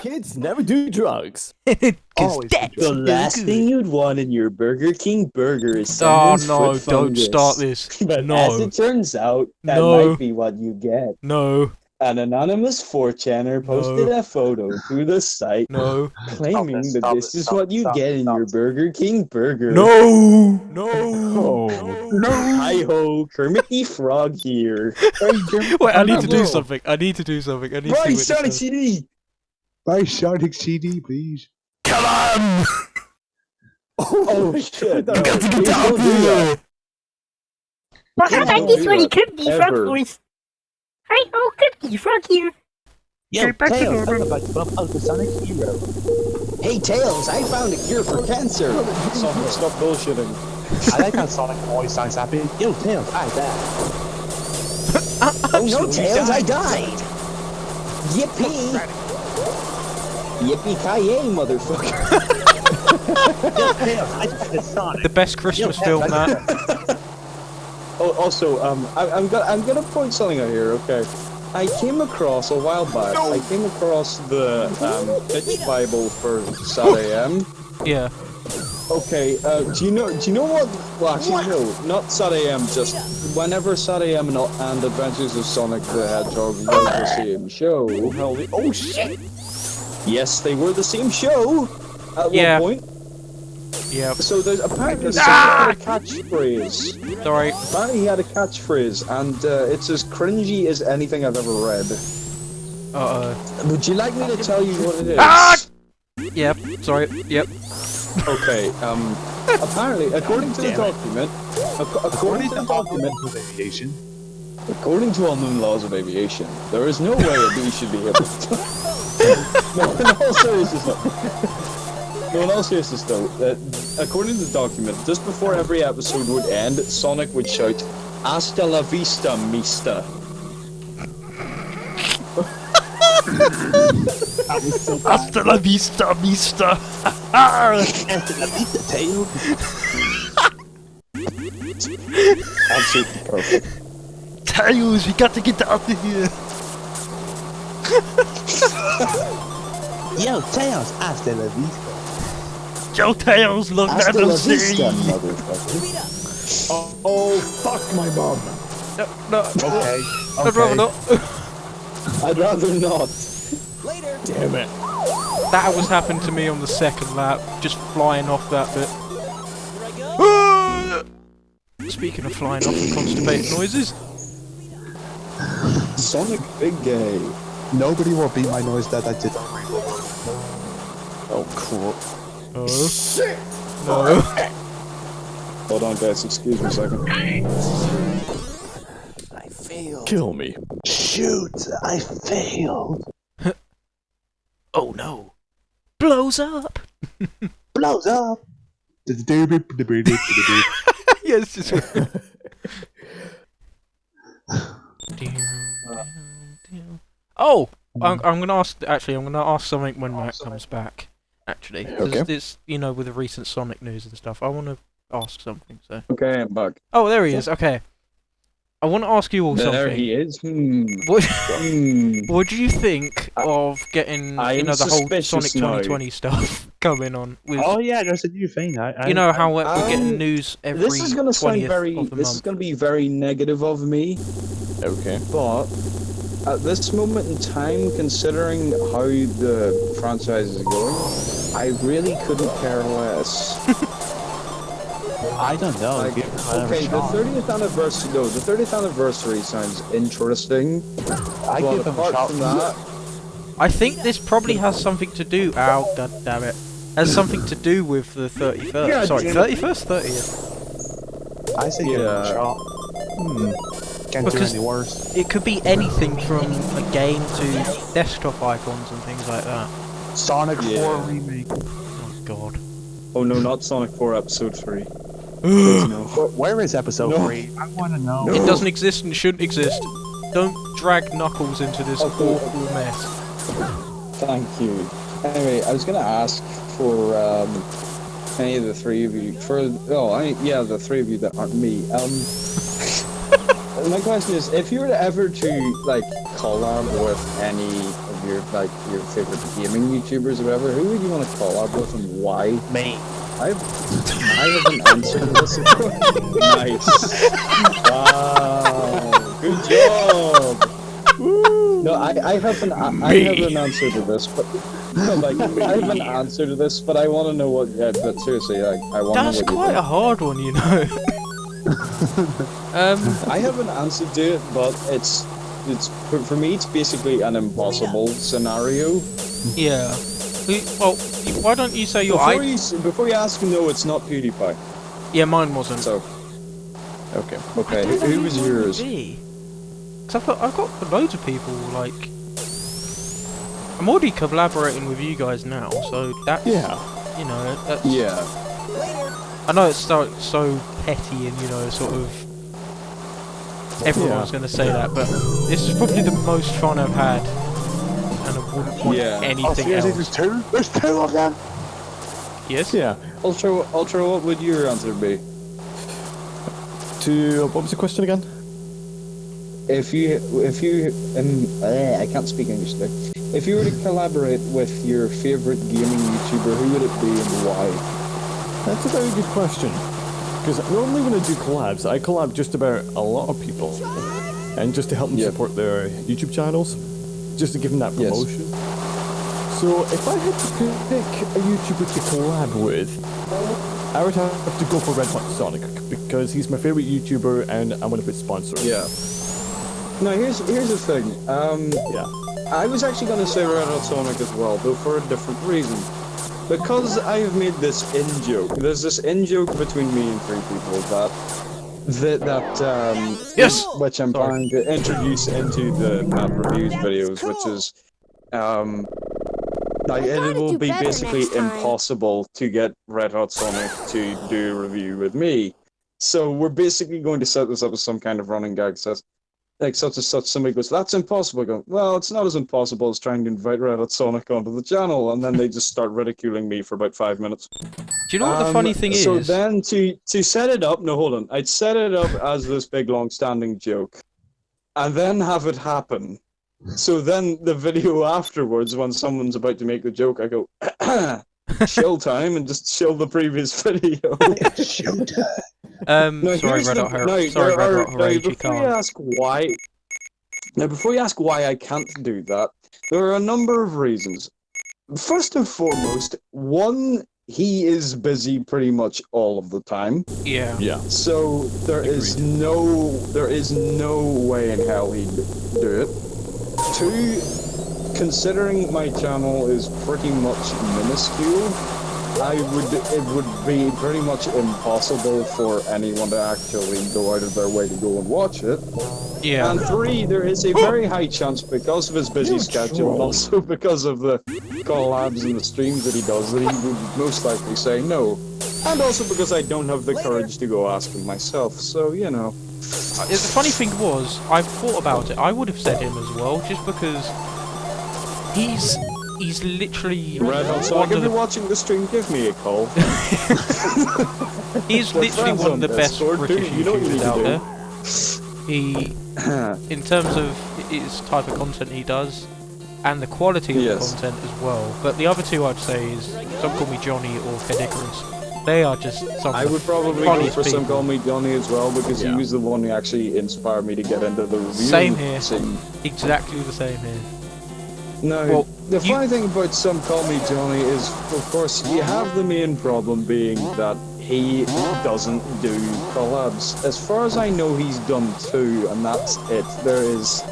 Kids never do drugs. Because Always that's do The no last good. thing you'd want in your Burger King burger is Oh someone's no, foot don't fungus. start this. But as No, it turns out, that No. might be what you get. no, An anonymous 4chaner posted a photo to the site no, claiming this, that stop this it, is stop what it, you stop get it, in stop your it. Burger King burger. no, Hi ho, Kermit the Frog here. Wait, I need to do something. I need to do something. I need to Right, see what Sonic it says. CD! Buy Sonic CD, please. Come on! Oh shit! No, Got to please get don't out do that. here! Perhaps Don't this do one that. could be frog Ever. voice. Hi, oh, Cookie, frog here. Yo, back to Tails! normal. About to bump out the Sonic Hero. Hey, Tails! I found a cure for cancer! Stop bullshitting. I like how Sonic always sounds happy. Yo, Tails, I died. Oh no, Tails, I died! Yippee! Yippee-ki-yay, motherfucker! Yo, Tails, I defeated Sonic. The best Christmas film, that. Oh, also, I'm gonna point something out here. Okay, I came across a while back. I came across the pitch Bible for Sad AM. Yeah. Okay, do you know what? Well, actually, no, not Sad AM. Just whenever Sad AM and Adventures of Sonic the Hedgehog were the same show. Oh shit! Yes, they were the same show at Yeah. one point. Yeah. So there's apparently Sonic had a catchphrase. Sorry. Apparently he had a catchphrase, and it's as cringy as anything I've ever read. Would you like me to tell you what it is? Yep. Sorry. Yep. Okay. Apparently, according to the document, according to the document, according to unknown laws of aviation, there is no way a bee should be able to. No, in all seriousness, no, in all seriousness though, according to the document, just before every episode would end, Sonic would shout, "Hasta la vista, mister." Hasta la vista, mister. Hasta la vista, Tails. Absolutely perfect. Tails, we got to get out of here. Yo, Tails, hasta la vista. Yo, Tails, look at the sea. Oh, fuck my mom. No. Okay. I'd rather not. I'd rather not. Damn it. That was happened to me on the second lap, just flying off that bit. Speaking of flying off and constipated noises. Sonic Big Gay. Nobody will beat my noise that I did. Oh, cool. Shit. No. Hold on, guys. Excuse me a second. I failed. Kill me. Shoot, I failed. Oh no. Blows up. Blows up. Yes. Just... Oh, I'm gonna ask. Actually, I'm gonna ask something when Matt comes back. Actually, because this, with the recent Sonic news and stuff, I want to ask something. So. Okay, I'm back. Oh, there he is. Okay. I want to ask you all something. There he is. What do you think of getting, I am the whole suspicious Sonic now. 2020 stuff coming on? With, Oh yeah, there's a new thing. how we're getting news every This is gonna sound 20th very. of the This month. is gonna be very negative of me, Okay. but at this moment in time, considering how the franchise is going, I really couldn't care less. I don't know. Like, give it another okay, the shot. 30th anniversary. No, the 30th anniversary sounds interesting. I but give them a apart shot. from that, I think this probably has something to do. Ow, god damn it! Has something to do with the 31st. Yeah, Sorry, Jim. 31st, 30th. I say give them a Yeah. shot. Can't Because- do any worse. It could be anything from a game to desktop icons and things like that. Sonic 4 Yeah. remake. Oh god. oh no, not Sonic 4 Episode 3. No. Where is episode No. 3? I want to know. It doesn't exist and shouldn't exist. Don't drag Knuckles into this Okay. awful mess. Thank you. Anyway, I was gonna ask for any of the three of you the three of you that aren't me. My question is, if you were ever to collab with any of your favorite gaming YouTubers or whatever, who would you want to collab with and why? Me. I have an answer to this. Nice. Wow. Good job. No, I have an answer to this, but I have an answer to this, but I want to know what. Yeah, but seriously, I want to know That's what you quite think. a hard one, I have an answer to it, but it's for me. It's basically an impossible scenario. Yeah. Well, why don't you say your Before you ask, no, it's not PewDiePie. Yeah, mine wasn't. So. Okay. I don't know Who was mine would yours? be. 'Cause I've got loads of people, like... I'm already collaborating with you guys now, so that's... Yeah. You know, that's... Yeah. I know it's so petty and, you know, sort of... Everyone's going to say that, but this is probably the most fun I've had. And I wouldn't want anything else. There's two? There's two of them? Yes? Yeah. Ultra, what would your answer be? What was the question again? If you, I can't speak English today. If you were to collaborate with your favorite gaming YouTuber, who would it be and why? That's a very good question. Because normally when I do collabs, I collab just about a lot of people. And just to help them support their YouTube channels. Just to give them that promotion. So if I had to pick a YouTuber to collab with, I would have to go for Red Hot Sonic. Because he's my favorite YouTuber and I'm one of his sponsors. Yeah. Now here's the thing. I was actually going to say Red Hot Sonic as well, though for a different reason. Because I've made this in-joke. There's this in-joke between me and 3 people which I'm trying to introduce into the Map Reviews videos, which is, like, it will be basically impossible to get Red Hot Sonic to do a review with me. So we're basically going to set this up as some kind of running gag. Says, like, such and such, somebody goes, that's impossible. I go, well, it's not as impossible as trying to invite Red Hot Sonic onto the channel. And then they just start ridiculing me for about 5 minutes. Do you know what the funny thing is? So then to set it up, no, hold on. I'd set it up as this big long-standing joke. And then have it happen. So then the video afterwards, when someone's about to make the joke, I go, chill time, and just chill the previous video. Chill time. Sorry, Red Hot Rage, you can't. Before you ask why I can't do that, there are a number of reasons. First and foremost, one, he is busy pretty much all of the time. Yeah. Yeah. So there is no way in hell he'd do it. 2, considering my channel is pretty much minuscule, it would be pretty much impossible for anyone to actually go out of their way to go and watch it. Yeah. And 3, there is a very high chance, because of his busy schedule, and also because of the collabs and the streams that he does, that he would most likely say no. And also because I don't have the courage to go ask him myself, so, you know. The funny thing was, I thought about it, I would have said him as well, just because he's literally Red Hot Sonic, if you're watching the stream, give me a call. He's literally one of the best British YouTubers out there. He, in terms of his type of content he does, and the quality of the content as well. But the other 2 I'd say is Some Call Me Johnny or Kedicarus. They are just some I would probably go for Some Call Me Johnny as well, because he was the one who actually inspired me to get into the review. Same here. Exactly the same here. No, the funny thing about Some Call Me Johnny is, of course, you have the main problem being that he doesn't do collabs. As far as I know, he's done 2, and that's it.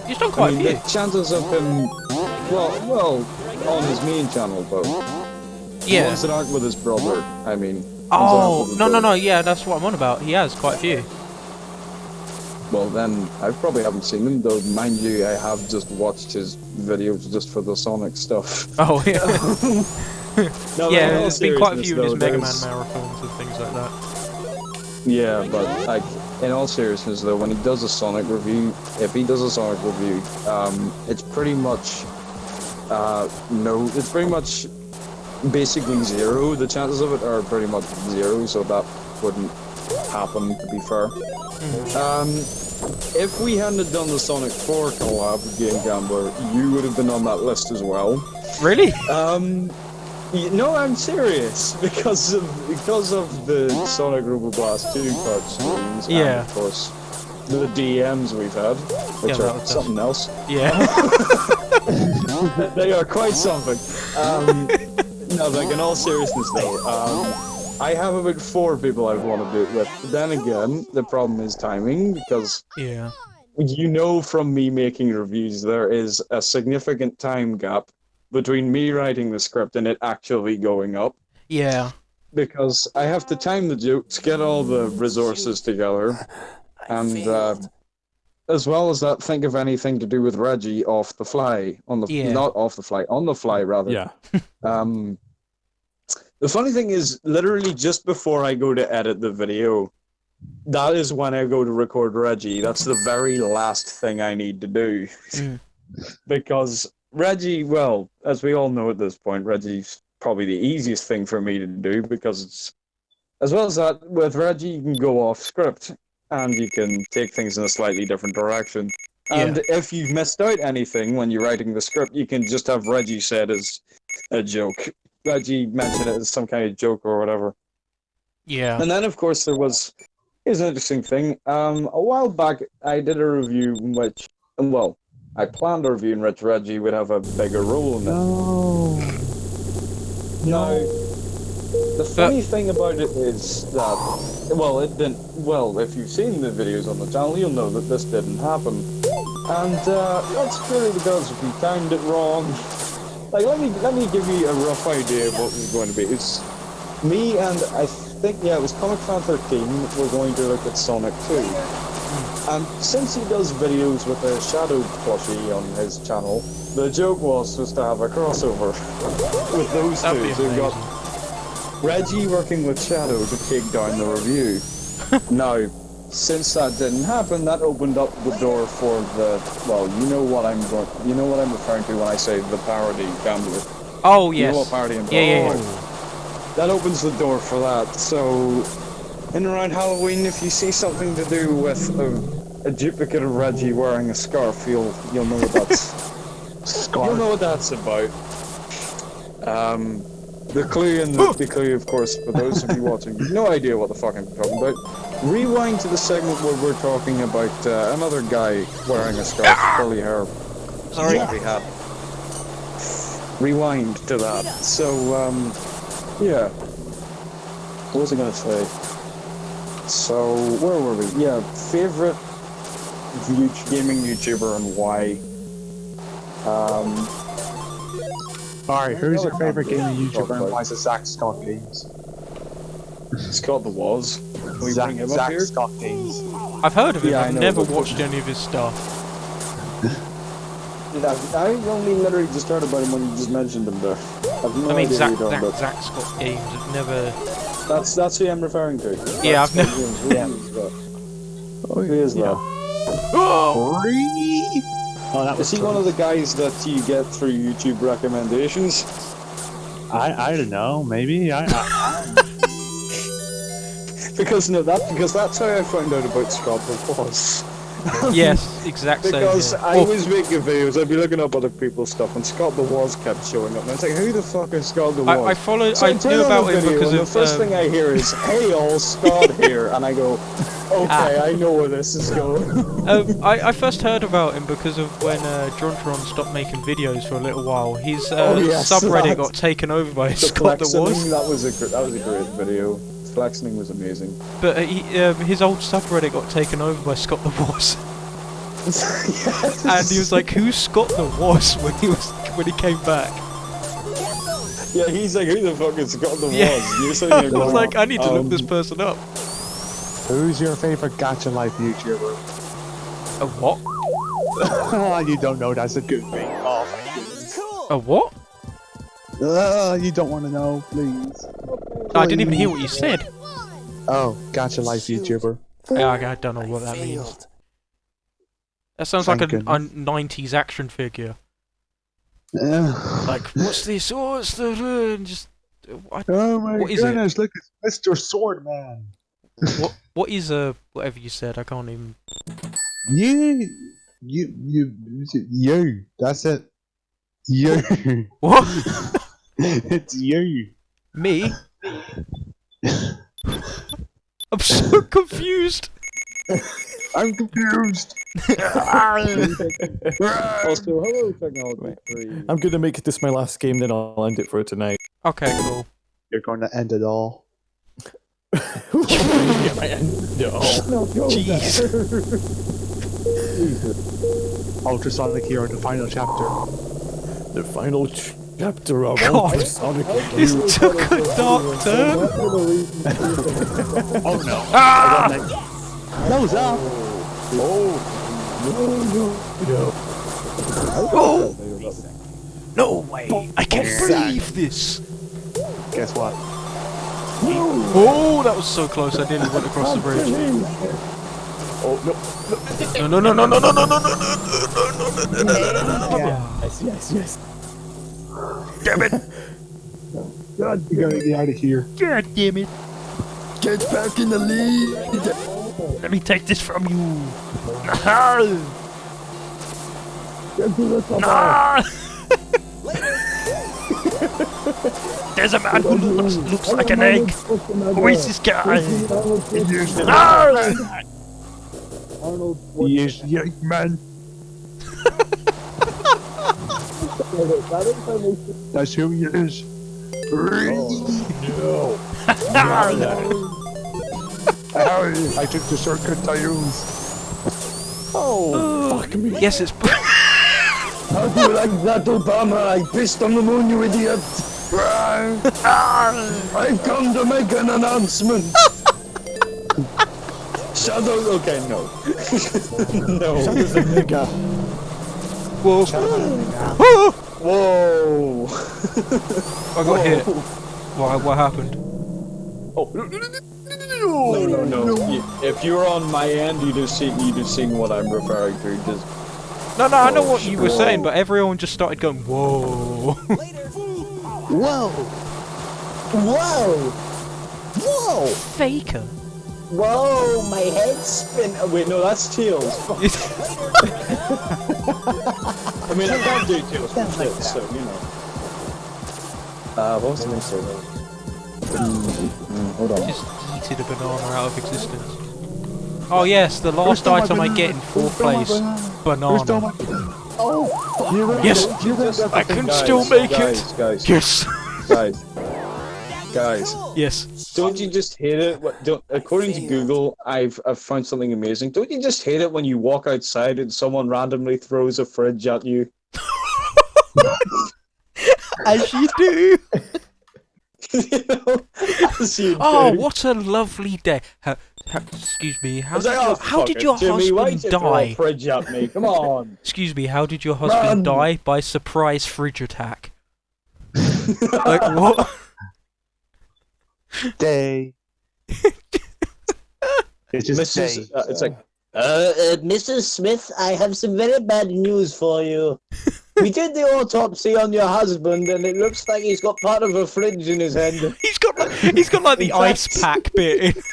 He's done quite a few. The chances of him, well, on his main channel, though. Yeah. Ones that aren't with his brother, I mean. Oh, no, yeah, that's what I'm on about. He has quite a few. Well, then, I probably haven't seen him, though, mind you, I have just watched his videos just for the Sonic stuff. Oh, yeah. No, yeah, there's been quite a few of his Mega Man marathons and things like that. Yeah, but, like, in all seriousness, though, when he does a Sonic review, if he does a Sonic review, it's pretty much, it's pretty much basically 0. The chances of it are pretty much 0, so that wouldn't happen, to be fair. If we hadn't done the Sonic 4 collab with Game Gambler, you would have been on that list as well. Really? No, I'm serious, because of the Sonic Roboblast 2 Kart streams, and of course the DMs we've had, which are something else. Yeah. They are quite something. No, like, in all seriousness though, I have about 4 people I want to do it with. But then again, the problem is timing, because you know from me making reviews, there is a significant time gap between me writing the script and it actually going up. Yeah. Because I have to time the jokes, get all the resources together, and as well as that, think of anything to do with Reggie off the fly. Not off the fly, on the fly, rather. Yeah. The funny thing is, literally just before I go to edit the video, that is when I go to record Reggie. That's the very last thing I need to do. Because Reggie, well, as we all know at this point, Reggie's probably the easiest thing for me to do, because it's, as well as that, with Reggie you can go off script and you can take things in a slightly different direction. And if you've missed out anything when you're writing the script, you can just have Reggie said as a joke. Reggie mentioned it as some kind of joke or whatever. Yeah. And then, of course, here's an interesting thing. A while back, I did a review in which, well, I planned a review in which Reggie would have a bigger role in it. Now, the funny thing about it is that, well, it didn't. Well, if you've seen the videos on the channel, you'll know that this didn't happen, and that's purely because we timed it wrong. Like, let me give you a rough idea of what was going to be. It's me and I think it was Comic Fan 13. We're going to look at Sonic 2, and since he does videos with a Shadow plushie on his channel, the joke was to have a crossover with those two. So we've got Reggie working with Shadow to take down the review. Now, since that didn't happen, that opened up the door for the, well, you know what I'm referring to when I say the parody gambler. Oh yes. You know what parody I'm talking about. That opens the door for that. So, in around Halloween, if you see something to do with a duplicate of Reggie wearing a scarf, you'll know what that's. You'll know what that's about. The clue, of course, for those of you watching, no idea what the fuck I'm talking about. Rewind to the segment where we're talking about another guy wearing a scarf, curly hair, heavy hat. Rewind to that. So, yeah. What was I gonna say? So, where were we? Yeah, favorite gaming YouTuber and why? Alright, who's your favorite gaming YouTuber and why is it Zach Scott Games? Scott the Was. Zach Scott Games. I've heard of him, Yeah, I've never watched any of his stuff. I only literally just heard about him when you just mentioned him there. I've no idea Zach, who you're talking about. Zach Scott Games, I've never... That's who I'm referring to. Yeah, I've never... Who is that? Oh, that was Is he one of the guys that you get through YouTube recommendations? I don't know, maybe. Because that's how I found out about Scott the Was. Yes, exact same. Because here. I was making videos, I'd be looking up other people's stuff, and Scott the Was kept showing up, and I was like, who the fuck is Scott the Was? I knew about him because and of... the first thing I hear is, hey all, Scott here, and I go, okay, I know where this is going. I first heard about him because of when Jontron stopped making videos for a little while. His subreddit got taken over by Scott the Was. That was a great video. Flexing was amazing. But his old subreddit got taken over by Scott the Was. Yes. And he was like, who's Scott the Was when he came back? Yeah, he's like, who the fuck is Scott the Was? You're sitting there I going, was like, I need to look this person up. Who's your favorite Gacha Life YouTuber? A what? Oh, you don't know, that's a good thing. Oh my goodness. A what? You don't want to know, please. I didn't even hear what you said. Oh, Gacha Life YouTuber. I don't know what that means. That sounds like a 90s action figure. Like, what's this? Oh, it's the... Just... Oh my what is goodness, look, it's Mr. Swordman. What is whatever you said? I can't even... You, that's it. You. What? It's you. Me? I'm so confused. I'm confused. Also, hello, Technology 3. I'm gonna make this my last game, then I'll end it for tonight. Okay, cool. You're going to end it all. Yeah, I end it all. Jeez. Ultrasonic Hero, the final chapter. The final chapter of God, Ultrasonic this Hero. took a dark turn. Oh no. Ah! Nose up! Oh! No way! I can't believe this! Guess what? Oh, that was so close! I nearly went across the bridge. Oh, no. No! No! No! No! No! No! No! No! Yes. Damn it! God, you gotta get out of here. God damn it! Get back in the lead. Let me take this from you. No! There's a man who looks like an egg. Who is this guy? No! He is the Eggman. That's who he is. I took the shortcut I used. Oh, fuck me. Yes, it's. How do you like that, Obama? I pissed on the moon, you idiot! I've come to make an announcement! Shadow, okay, no. No. Shadow's a nigga. Whoa! Whoa! I got hit. What happened? No. If you're on my end, you just seen what I'm referring to. Just No, I know what you were saying, but everyone just started going, whoa. Whoa! Whoa! Whoa! Faker. Whoa, my head's spin. oh, wait, no, that's Tails. I mean, I can't do Tails from shit, so you know. What was I going to say though? Hold on. Just yeeted a banana out of existence. Oh yes, the last item I get in 4th place. Banana. Yes! I can still make it! Guys. Yes! Guys. Yes. Don't you just hate it? According to Google, I've found something amazing. Don't you just hate it when you walk outside and someone randomly throws a fridge at you? As you do! You know, as you Oh, do. what a lovely day. Excuse me, how I was like, how did your Jimmy, why husband did you throw a die? fridge at me? Come on. Excuse me, how did your husband die? By surprise fridge attack. Like, what? Day. It's just day. It's like, Mrs. Smith, I have some very bad news for you. We did the autopsy on your husband, and it looks like he's got part of a fridge in his head. He's got like the ice pack bit in.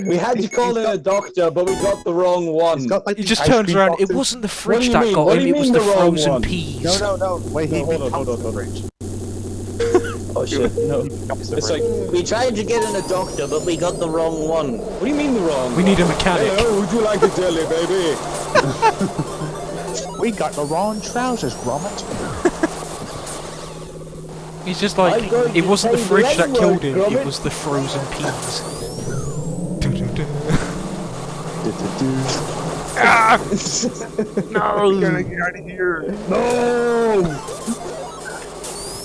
We had to call in a doctor, but we got the wrong one. He just turns around. It wasn't the fridge that got him. It was the frozen peas. No. Wait, he hold on. the fridge. oh shit, no. It's like, We tried to get in a doctor, but we got the wrong one. what do you mean the wrong We one? need a mechanic. Hey, would you like a jelly, baby? We got the wrong trousers, Gromit. He's just like, I'm going it to wasn't the say fridge that the killed N-word, him. It Gromit. was the frozen peas. Ah! No! Get out of here. No!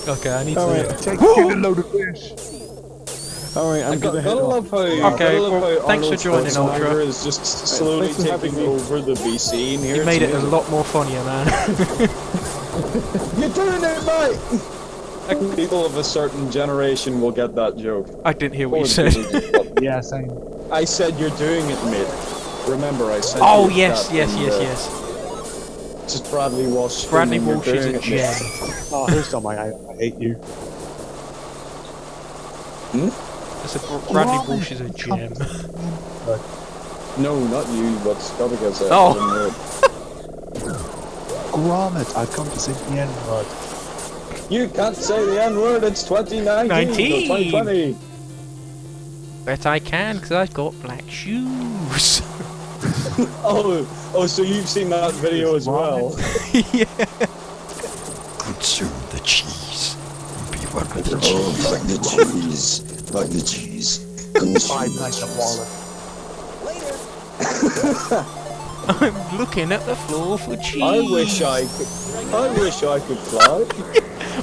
Okay, I need to. Take a load of fish. Alright, I'm gonna head Gotta off. love how, Okay, gotta love well, how thanks for Arnold joining, Ultra. Schwarzenegger is just slowly Thanks for having taking me. over the BC in here. You made it It's a amazing. lot more funnier, man. You're doing it, mate! People of a certain generation will get that joke. I didn't hear what you said. Yeah, same. I said you're doing it, mate. Remember, I said. Oh you yes, that yes, in yes, the- yes. Just Bradley Walsh. Bradley screaming, Walsh "You're is a doing it, gem. mate." Oh, here's something. I hate you. I said Bradley Walsh is a gem. No, not you, but Scotty gets it. Oh. Gromit, I've come to say the N-word. You can't say the N-word, it's 2019. 19. No, 2020. Bet I can, because I've got black shoes. Oh, so you've seen that video as well. Yeah. Consume the cheese. Be one with the cheese. Like the cheese. Like the cheese. Consume 5 the nights of cheese. Waller. I'm looking at the floor for cheese. I wish I could fly.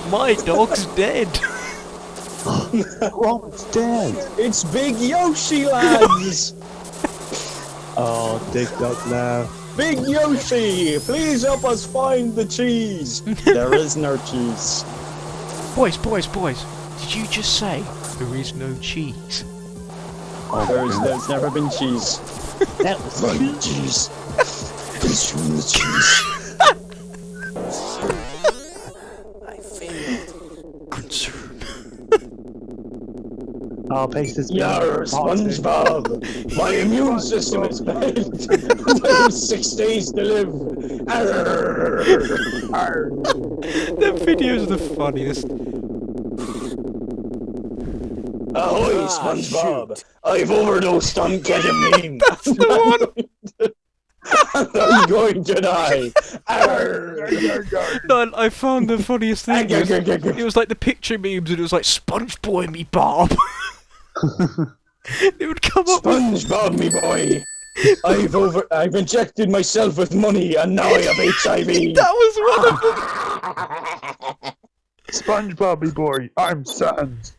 My dog's dead. Oh, it's dead. It's Big Yoshi, lads. Oh, Dick Duck laugh. Big Yoshi, please help us find the cheese. There is no cheese. Boys. Did you just say there is no cheese? There's never been cheese. That was Find cheese. Consume the cheese. Consume. I'll paste this. Yarr, SpongeBob! My immune system is bad. I have 6 days to live. Arr. Arr. The videos are the funniest. Ahoy, SpongeBob! I've overdosed on ketamine. That's the one. I'm going to die. Arr. No, I found the funniest thing. It was like the picture memes, and it was like SpongeBob me Bob. It would come up with SpongeBob, me boy. I've injected myself with money, and now I have HIV. that was one of them. SpongeBob, me boy. I'm Sans.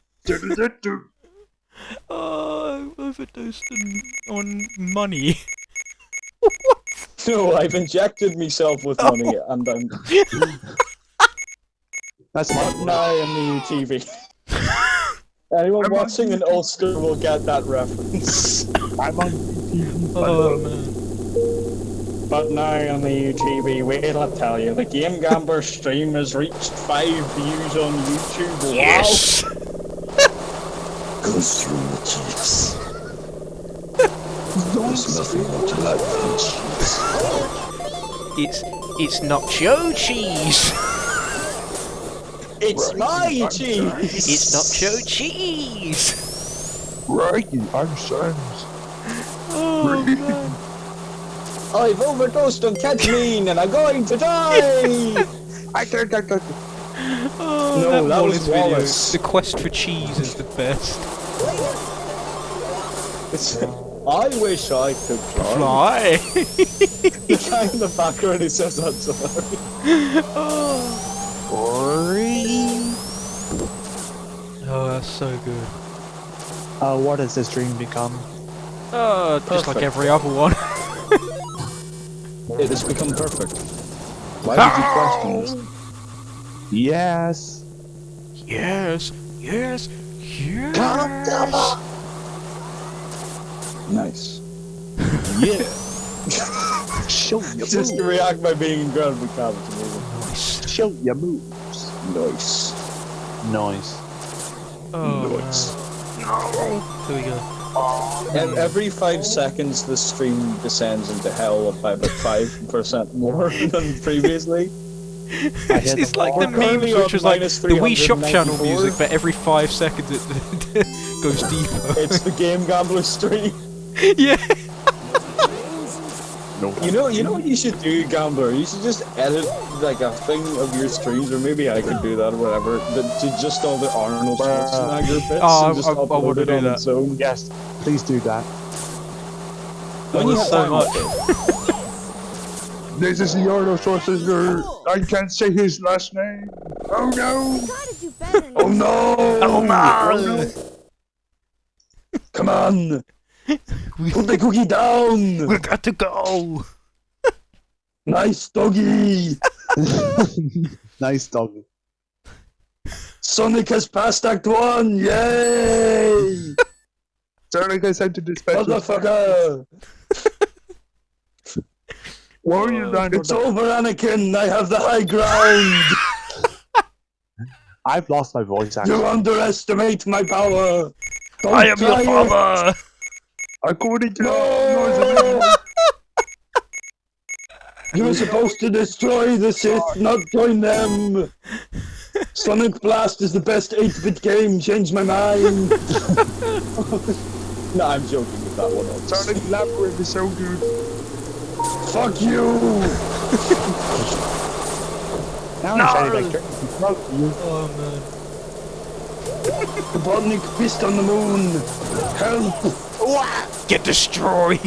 Oh, I overdosed on money. No, I've injected myself with money, and I'm That's my now on the UTV. Anyone watching in Ulster will get that reference. I'm on TV. Oh man. But now on the UTV, wait till I tell you, the Game Gambler stream has reached 5 views on YouTube. Yes. Consume the cheese. There's nothing more to like than cheese. It's nacho cheese. It's my cheese! It's nacho cheese. Right, I'm Sans. Oh man. I've overdosed on ketamine and I'm going to die! Oh, No, that was Wallace video. Wallace. The quest for cheese is the best. I wish I could fly. Fly. The guy in the background who says that to me. Oh, that's so good. What has this dream become? Just like Perfect. every other one. It has become perfect. Why did you question this? Yes. Yes. Nice. Yeah. Show your Just to react by being incredibly captivating. Nice. Show your moves. Nice. Nice. Oh, Nice. no. Here we go. Every 5 seconds, the stream descends into hell by about 5% more than previously. It's like the memes which was like the Wii Shop Channel music, but every 5 seconds it goes deeper. It's the Game Gambler stream. Yeah. You know what you should do, Gambler? You should just edit like a thing of your streams, or maybe I could do that or whatever, but to just all the Arnold Schwarzenegger bits and just I upload want to it do on that. its own. Yes. Please do that. When you have so time, much. This is the Arnold Schwarzenegger. I can't say his last name. Oh no! Gotta do better. Oh no! Oh no! Come on! Put the cookie down! We got to go. Nice doggy! Nice doggy. Sonic has passed Act 1! Yay! Sonic has entered the special. Motherfucker! Why are you down? It's over, Anakin! I have the high ground! I've lost my voice actually. You underestimate my power! Don't I am your try it. father. According to No! You're supposed to destroy the Sith, not join them! Sonic Blast is the best 8-bit game, change my mind! No, I'm joking with that one. Sonic Labyrinth is so good. Fuck you! Now No! I'm trying to fuck you. Oh man. Robotnik fist on the moon! Help! Get destroyed.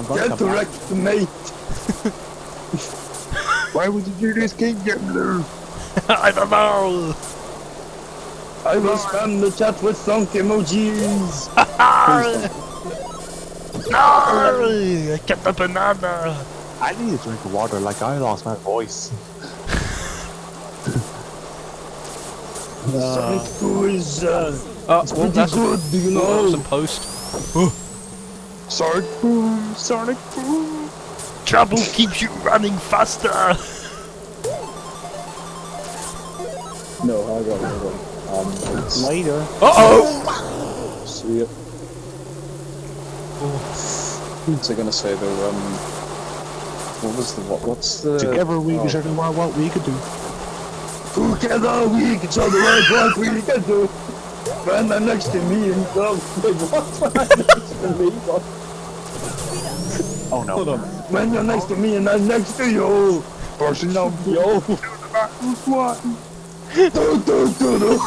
gonna Get come back. wrecked, mate. Why would you do this, King Gambler? I don't know. I will spam the chat with thunk emojis. No! Get the banana. I need a drink of water, like I lost my voice. Sonic 2 is Well, pretty that's good, do you that was know? a post. Sonic Boom, Sonic Boom. Trouble keeps you running faster. No, I got it. Later. Uh-oh! See it. What's I gonna say though? What's the? Together we can show the world what we could do. Together we can show the world what we can do. When I'm next to me and go, wait, what? When I'm next to me, what? Oh no. Hold on. When you're next to me and I'm next to you. Person no. Yo. Do, do, do, do.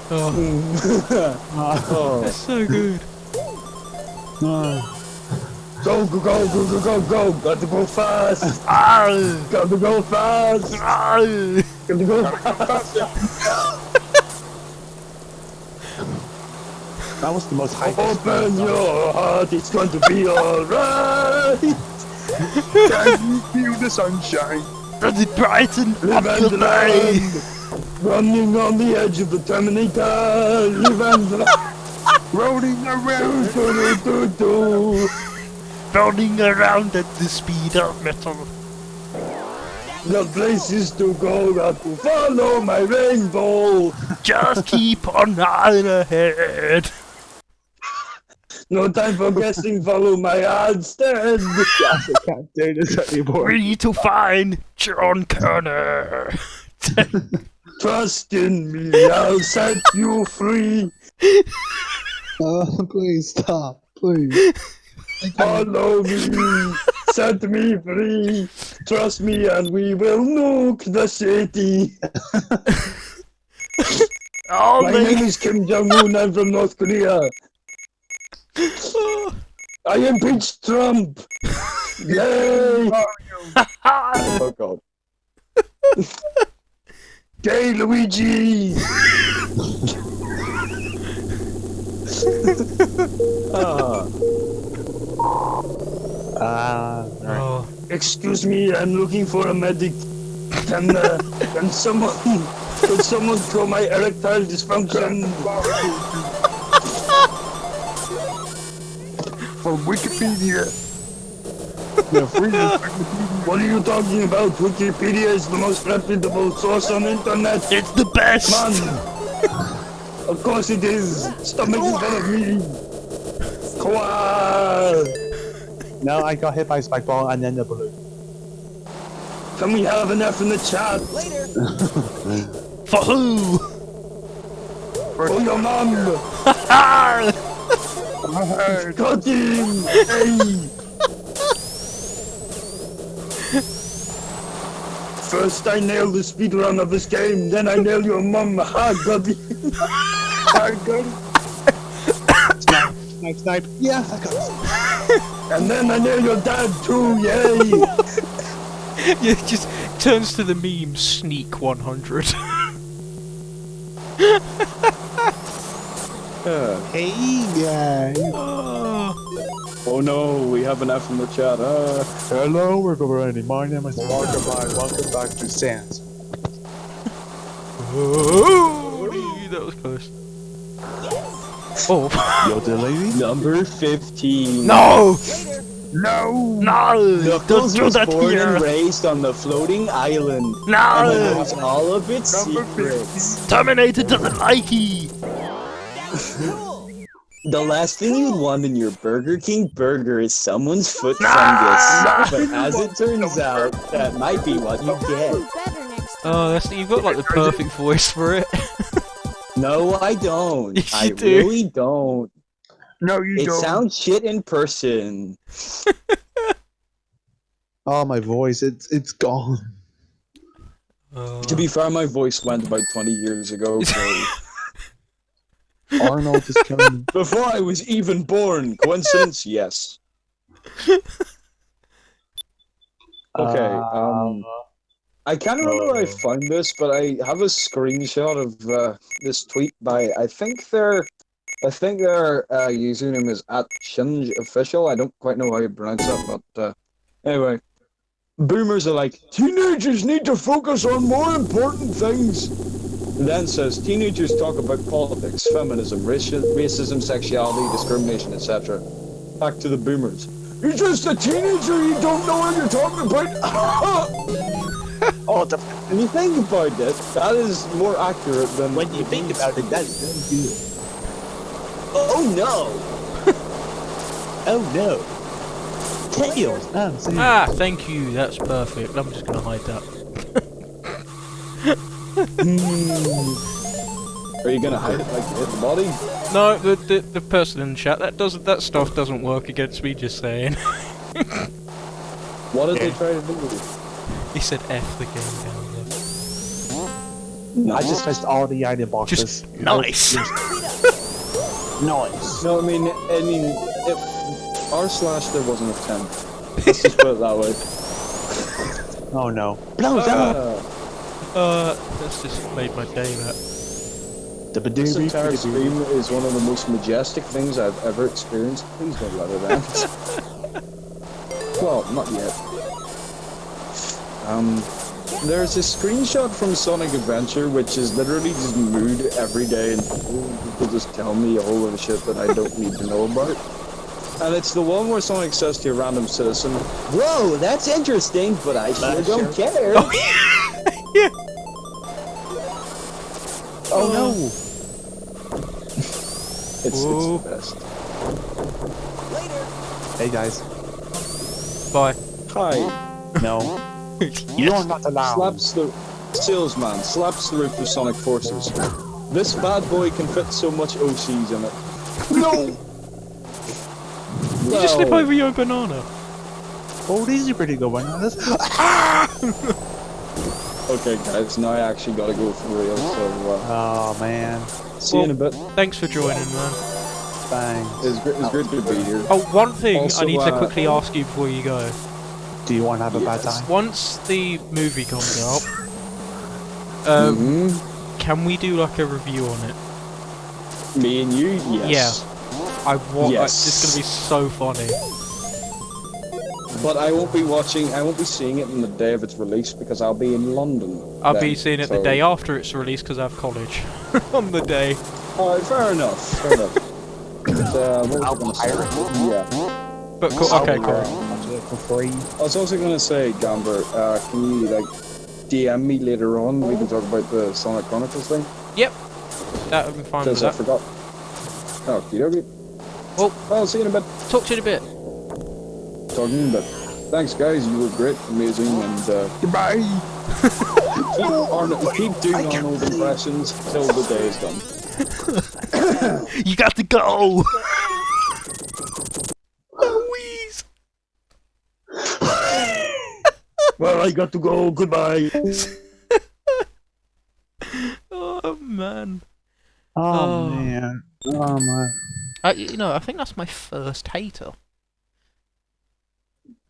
Oh, that's so good. Go, go, go, go, go, go, go. Got to go fast. Got to go fast. Got to go fast. That was the most hype. Open your heart, it's going to be alright. Can you feel the sunshine? Does it brighten Live up your and day? learn. Running on the edge of the Terminator. Live and learn. Rolling around. Do, do, do, do. Running around at the speed of metal. The places to go, got to follow my rainbow. Just keep on ahead. No time for guessing, follow my instead. I can't do this anymore. We need to find John Connor. Trust in me, I'll set you free. Please stop, please. Follow me, set me free. Trust me and we will nuke the city. Oh, My name is Kim Jong-un, I'm from North Korea. I impeached Trump. Yay! Oh god. Gay Luigi! Excuse me, I'm looking for a medic. Can someone cure my erectile dysfunction? From Wikipedia. What are you talking about? Wikipedia is the most reputable source on internet. it's the best. Come on. Of course it is. Stop making fun of me. Koa. No, I got hit by a spike ball and then the balloon. Can we have an F in the chat? For who? For your mom. Got him. Hey. First I nail the speedrun of this game, then I nail your mom. Ha, got him. I got him. Snipe, snipe. Yeah, I got it. And then I nail your dad too, yay! Yeah, it just turns to the meme Sneak 100. Hey, guys. Oh no, we have an F in the chat. Hello, we're Governing. My name is Markiplier. Welcome back to Sans. Oh, that was close. Oh. Yo, the lady? Number 15. No! No! No! Knuckles Don't do was that born here! and raised on the floating island. And he No! knows all of its Number secrets. Terminator doesn't like you! The last thing you'd want in your Burger King burger is someone's foot No! fungus. But as it turns out, that might be what you get. Oh, that's you've got like the perfect voice for it. No, I don't. Yes, I you do. really don't. No, you It don't. sounds shit in person. Oh, my voice, it's gone. To be fair, my voice went about 20 years ago, so... Arnold is killing me. Before I was even born. Coincidence? Yes. Okay, I can't remember where I found this, but I have a screenshot of this tweet by I think their username is @ChingeOfficial. I don't quite know how you pronounce that, but anyway, boomers are like, teenagers need to focus on more important things. Then says teenagers talk about politics, feminism, racism, sexuality, discrimination, etc. Back to the boomers. You're just a teenager. You don't know what you're talking about. Oh, When you think about it, that is more accurate than when you think about it, that's very good. Oh no! Oh no. Tails. Ah, thank you. That's perfect. I'm just gonna hide that. Are you gonna hide it like hit the body? No, the person in the chat, that stuff doesn't work against me, just saying. What did they try to do? He said F the game down there. I just missed all the item boxes. Just nice. Nice. No, I mean, if r/ there wasn't a 10. Let's just put it that way. Oh no. Blows up. That's just made my day, that. This entire stream is one of the most majestic things I've ever experienced. Please don't let it end. Well, not yet. There's a screenshot from Sonic Adventure, which is literally just mood every day, and people just tell me a whole lot of shit that I don't need to know about. And it's the one where Sonic says to a random citizen, "Whoa, that's interesting, but I sure don't care." Oh, yeah. Oh no. It's the best. Hey guys. Bye. Hi. No. You're not allowed. Slaps the salesman, slaps the roof of Sonic Forces. This bad boy can fit so much OCs in it. No! You just slip over your banana. Oh, these are pretty good bananas. Okay, guys, now I actually gotta go for real, so Oh man. see you in a bit. Thanks for joining, man. Thanks. It's good to be here. Oh, one thing Also, I need to quickly ask you before you go. Do you want to have a bad time? Once the movie comes out, can we do like a review on it? Me and you? Yes. I want. Yes. It's gonna be so funny. But I won't be seeing it on the day of its release because I'll be in London. I'll then, be seeing it the day after it's released because I have college on the day. Alright, fair enough. Fair enough. But, what was I gonna say? Yeah. But cool. Okay, cool. For free. I was also gonna say, Gamber, can you like DM me later on? We can talk about the Sonic Chronicles thing. Yep. That would be fine with Because I that. forgot. Okie dokie. Well, I'll see you in a bit. talk to you in a bit. Talking in a bit. Thanks, guys. You were great, amazing, and Goodbye. keep doing Arnold impressions till the day is done. You got to go. Louise. Well, I got to go. Goodbye. Oh man. Oh man. Oh man. You know, I think that's my first hater.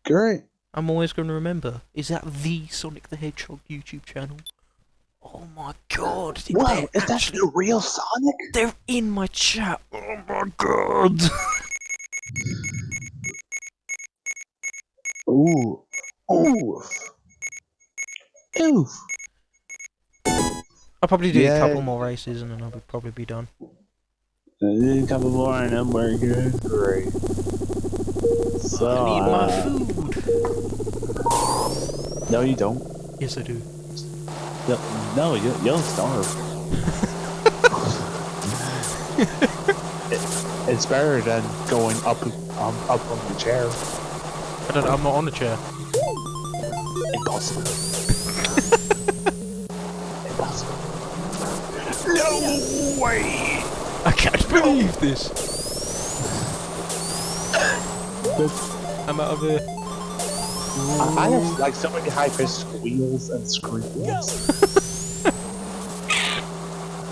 Great. I'm always going to remember. Is that the Sonic the Hedgehog YouTube channel? Oh my god. Whoa, is that the real Sonic? They're in my chat. Oh my god. Ooh. Ooh. Ooh. I'll probably do a Yeah. couple more races and then I'll probably be done. A couple more and then we're good. Great. So, I need my food. No, you don't. Yes, I do. No, you don't starve. It's better than going up on the chair. I don't know, I'm not on the chair. Impossible. Impossible. No way! I can't believe this. I'm out of here. I have like so many high-pitched squeals and screams.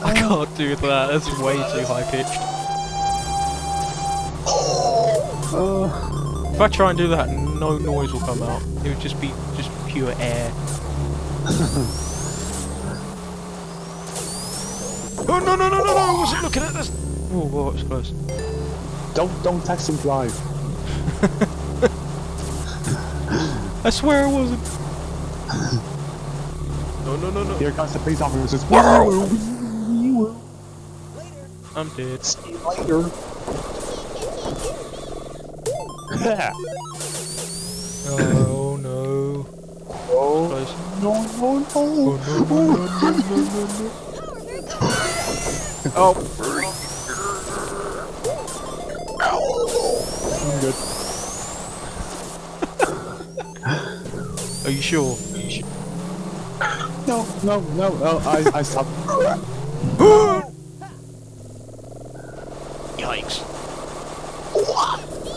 I can't do that. That's way too high pitched. If I try and do that, no noise will come out. It would just be pure air. Oh no! I wasn't looking at this. Oh, whoa, it's close. Don't text and drive. I swear I wasn't. No. Here comes the police officer. I'm dead. See you later. Oh no. Oh, Close. no. Oh. I'm good. Are you sure? No. I stopped. Yikes.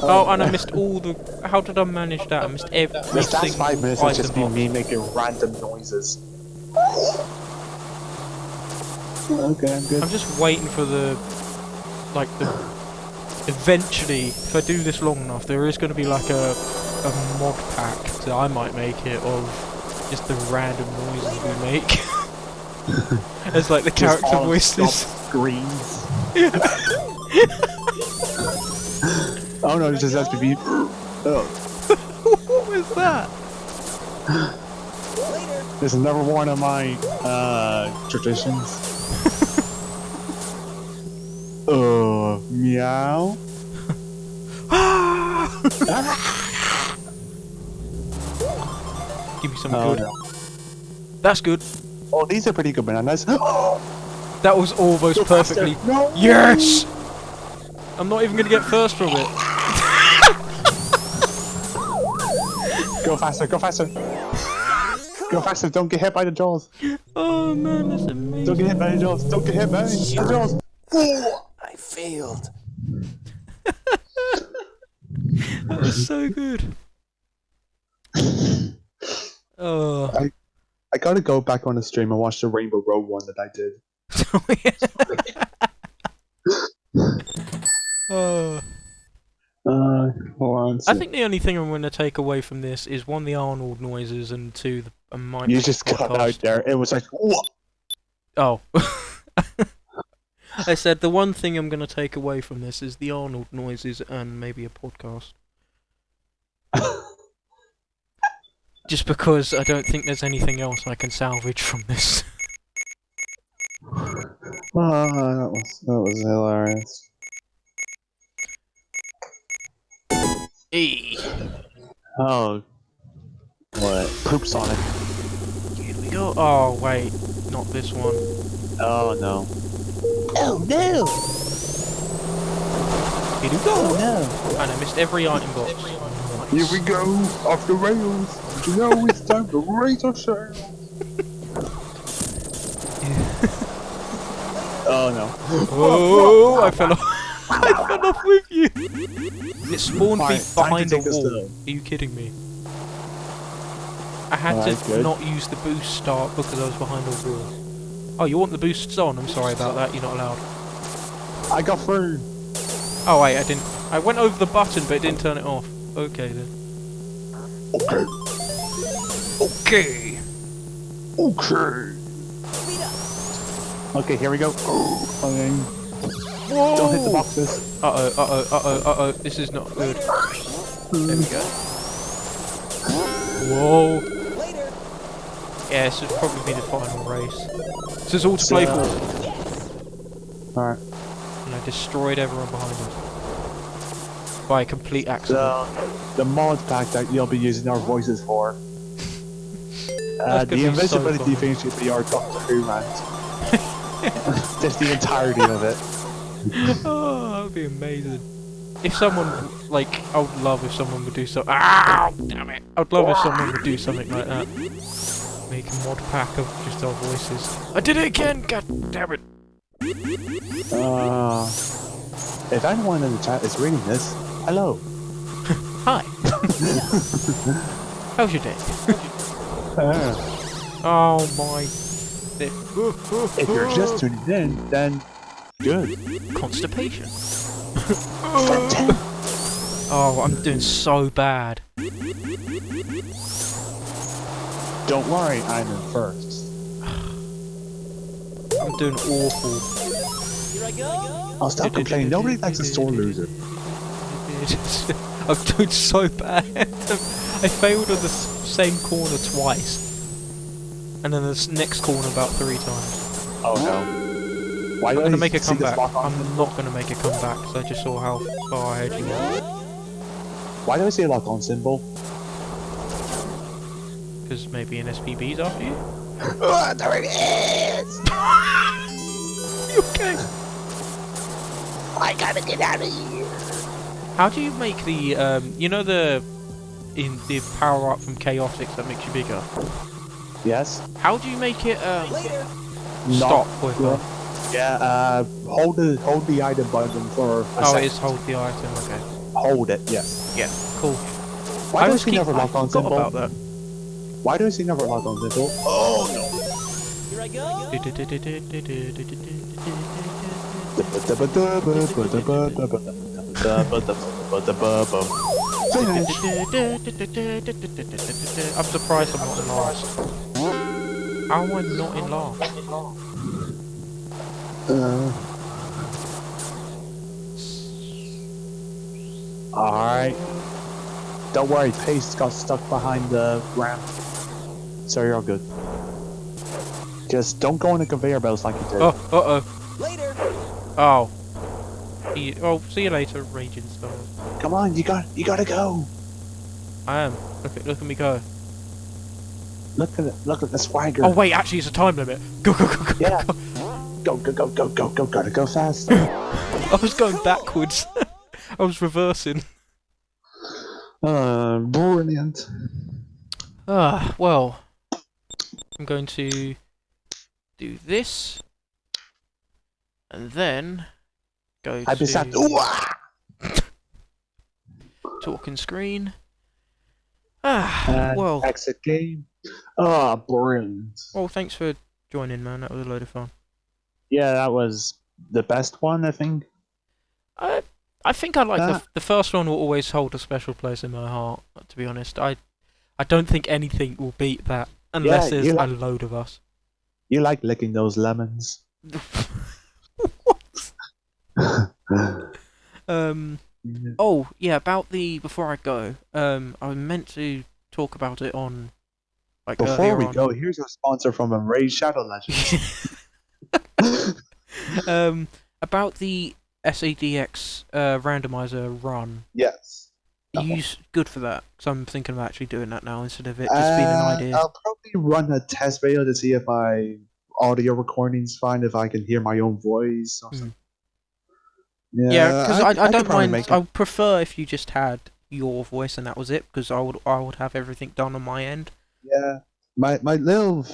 Oh, and I missed all the... How did I manage that? I missed every This last single 5 minutes has just item been me making random noises. Okay, I'm good. I'm just waiting for the... Like, the... Eventually, if I do this long enough, there is going to be like a mod pack that I might make it of just the random noises we make. As like the Just character all voices. stop screams. Oh no, it's just SPB. Oh. What was that? This is never one of my traditions. Meow. Give me some Oh, good. no. That's good. Oh, these are pretty good bananas. That was almost perfectly. No. Yes! I'm not even gonna get first from it. Go faster, go faster. Go faster, don't get hit by the jaws. Oh man, that's amazing. Don't get hit by the jaws. Don't get hit by the jaws. I failed. That was so good. Oh. I gotta go back on the stream and watch the Rainbow Road one that I did. Oh. Hold on. I think the only thing I'm going to take away from this is one, the Arnold noises, and two, I might You make a just cut podcast. out there. It was like, what? Oh. I said the one thing I'm going to take away from this is the Arnold noises and maybe a podcast. Just because I don't think there's anything else I can salvage from this. That was hilarious. Hey. Oh. What? Poop Sonic. Here we go. Oh, wait. Not this one. Oh no. Oh no! Here we go. Oh no! And I missed every item box. Here we go, off the rails. You know it's time to raise our sails. Oh no. Oh, I fell off. I fell off with you. It spawned me behind the wall. Are you kidding me? I had to not use the boost start because I was behind the wall. Oh, you want the boosts on? I'm sorry about that. You're not allowed. I got through. Oh wait, I didn't. I went over the button, but it didn't turn it off. Okay then. Okay. Okay. Okay. Okay, here we go. Okay. Whoa. Don't hit the boxes. Uh-oh. This is not good. There we go. Whoa. Yeah, this would probably be the final race. This is all to play for. Alright. And I destroyed everyone behind us. By a complete accident. The mod pack that you'll be using our voices for. The invisibility thing should be our Doctor Who rant. Just the entirety of it. Oh, that would be amazing. If someone, like, I would love if someone would do something. Ow! Damn it! I would love if someone would do something like that. Make a mod pack of just our voices. I did it again! God damn it! If anyone in the chat is reading this, hello. Hi! How's your day? Oh my If you're just tuning in, then good. Constipation. Oh, I'm doing so bad. Don't worry, I'm in first. I'm doing awful. I'll stop complaining. Nobody likes a sore loser. I'm doing so bad. I failed on the same corner twice. And then the next corner about 3 times. Oh no. Why I'm don't gonna you make a see this comeback. lock on? I'm not gonna make a comeback because I just saw how far ahead you were. Why do I say lock on symbol? Because maybe an SPB's after you? Oh, there it is! You okay? I gotta get out of here. How do you make the, you know the power up from Chaotix that makes you bigger? Yes. How do you make it, Not stop quicker? Yeah, hold the item button for a Oh, second. it is hold the item, okay. Hold it, yes. Yeah, cool. Why do I see never lock on forgot symbol? about that. Why do I see never lock on symbol? Oh no! Here I go. I'm surprised I'm not in last. How am I not in last? Alright. Don't worry, Paste got stuck behind the ramp. So you're all good. Just don't go on the conveyor belts like you did. Oh, uh-oh. Later. Oh. Oh, see you later, Raging Stars. Come on, you gotta go. I am. Look at me go. Look at the swagger. Oh wait, actually it's a time limit. Go, go, go, go. Yeah. Go. Go, gotta go faster. I was going backwards. I was reversing. Brilliant. Well. I'm going to do this. And then go I've been sat. to talking screen. Well. Exit game. Brilliant. Well, thanks for joining, man. That was a load of fun. Yeah, that was the best one, I think. I think I like the first one will always hold a special place in my heart. To be honest, I don't think anything will beat that unless there's a load of us. You like licking those lemons. What? Oh yeah, about before I go, I meant to talk about it on Before we go, here's a sponsor from Enraged Shadow Legends. About the SADX randomizer run. Yes. Use good for that, because I'm thinking of actually doing that now instead of it just being an idea. I'll probably run a test video to see if my audio recording's fine, if I can hear my own voice or something. Yeah, because I don't mind. I would prefer if you just had your voice and that was it, because I would have everything done on my end. Yeah, my little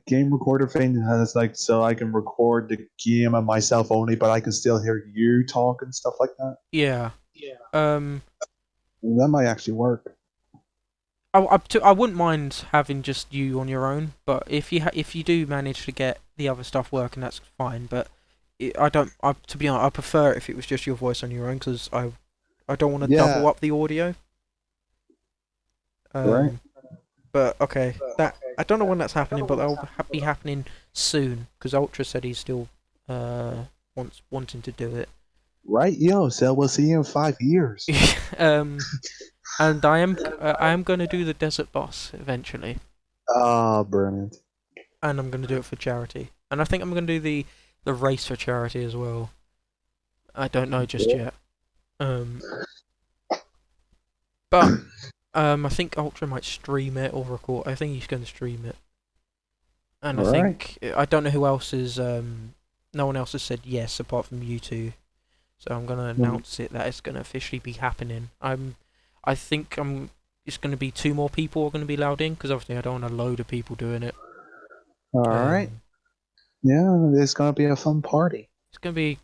game recorder thing has so I can record the game and myself only, but I can still hear you talk and stuff like that. Yeah. That might actually work. I wouldn't mind having just you on your own, but if you do manage to get the other stuff working, that's fine. But to be honest, I prefer it if it was just your voice on your own, because I don't want to double up the audio. Right. But okay, I don't know when that's happening, but that'll be happening soon, because Ultra said he's still wanting to do it. Right, so we'll see you in 5 years. And I am going to do the Desert Boss eventually. Brilliant. And I'm going to do it for charity. And I think I'm going to do the race for charity as well. I don't know just yet. But I think Ultra might stream it or record. I think he's going to stream it. And I think I don't know who else is. No one else has said yes apart from you two. So I'm going to announce it that it's going to officially be happening. I think it's going to be 2 more people are going to be allowed in, because obviously I don't want a load of people doing it. Alright. Yeah, it's going to be a fun party. It's going to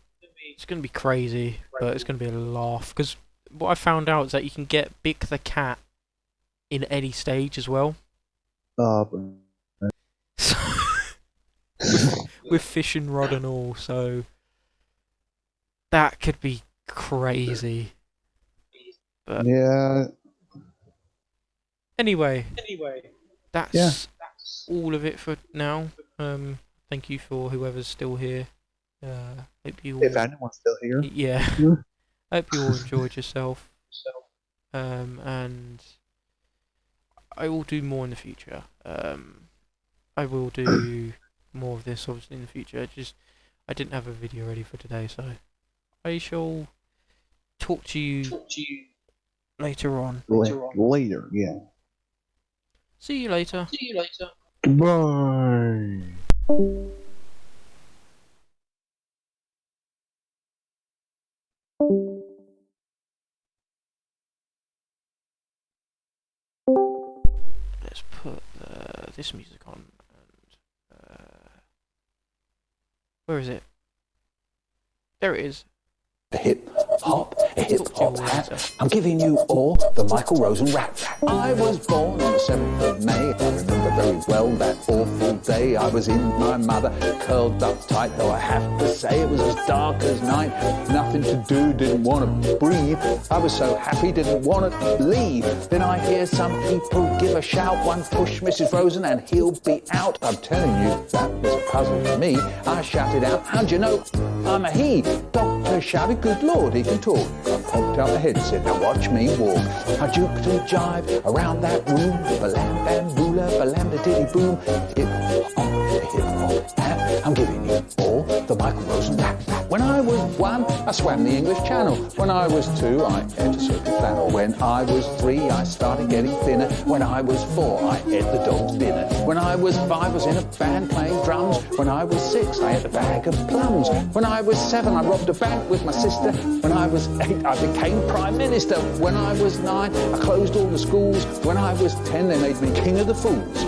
be crazy, but it's going to be a laugh, because what I found out is that you can get Bick the Cat in any stage as well. Brilliant. With with fishing rod and all. So that could be crazy. But Yeah. anyway, that's all of it for now. Thank you for whoever's still here. Hope you all, If anyone's still here. yeah. Hope you all enjoyed yourself. And I will do more in the future. I will do more of this obviously in the future. I didn't have a video ready for today, so I shall talk to you later on. Later, yeah. See you later. Goodbye. Let's put this music on. And, where is it? There it is. A hip hop hat. I'm giving you all the Michael Rosen rap. I was born on the 7th of May. I remember very well that awful day. I was in my mother, curled up tight, though I have to say it was as dark as night. Nothing to do, didn't want to breathe. I was so happy, didn't want to leave. Then I hear some people give a shout. One push Mrs. Rosen and he'll be out. I'm telling you, that was a puzzle to me. I shouted out, how'd you know I'm a he? Doctor shouted, good Lord, he can talk. I popped out the headset, now watch me walk. I juked and jived around that room. Balam bamboola, balam da diddy boom. Hip hop hat. I'm giving you all the Michael Rosen rap. When I was 1, I swam the English Channel. When I was 2, I ate a circuit flannel. When I was 3, I started getting thinner. When I was 4, I ate the dog's dinner. When I was 5, I was in a band playing drums. When I was 6, I ate a bag of plums. When I was 7, I robbed a bank with my sister. When I was 8, I became Prime Minister. When I was 9, I closed all the schools. When I was 10, they made me King of the Fools.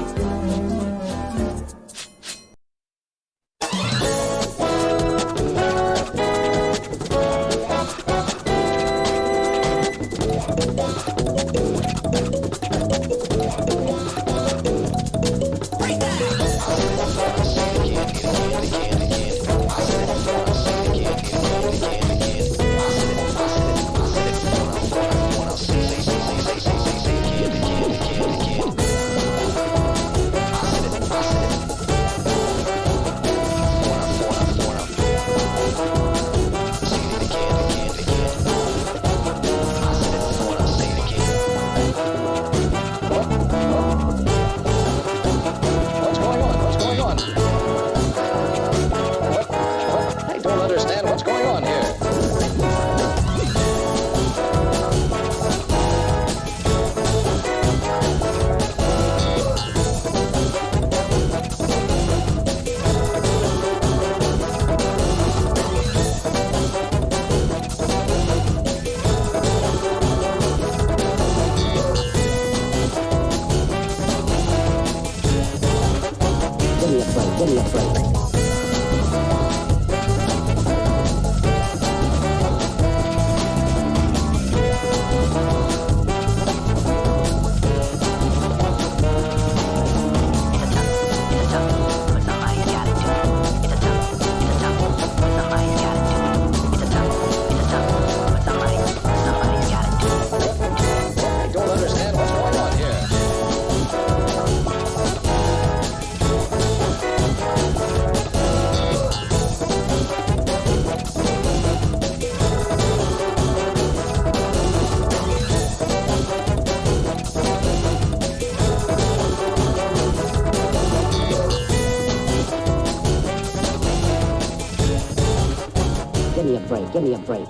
Give me a break.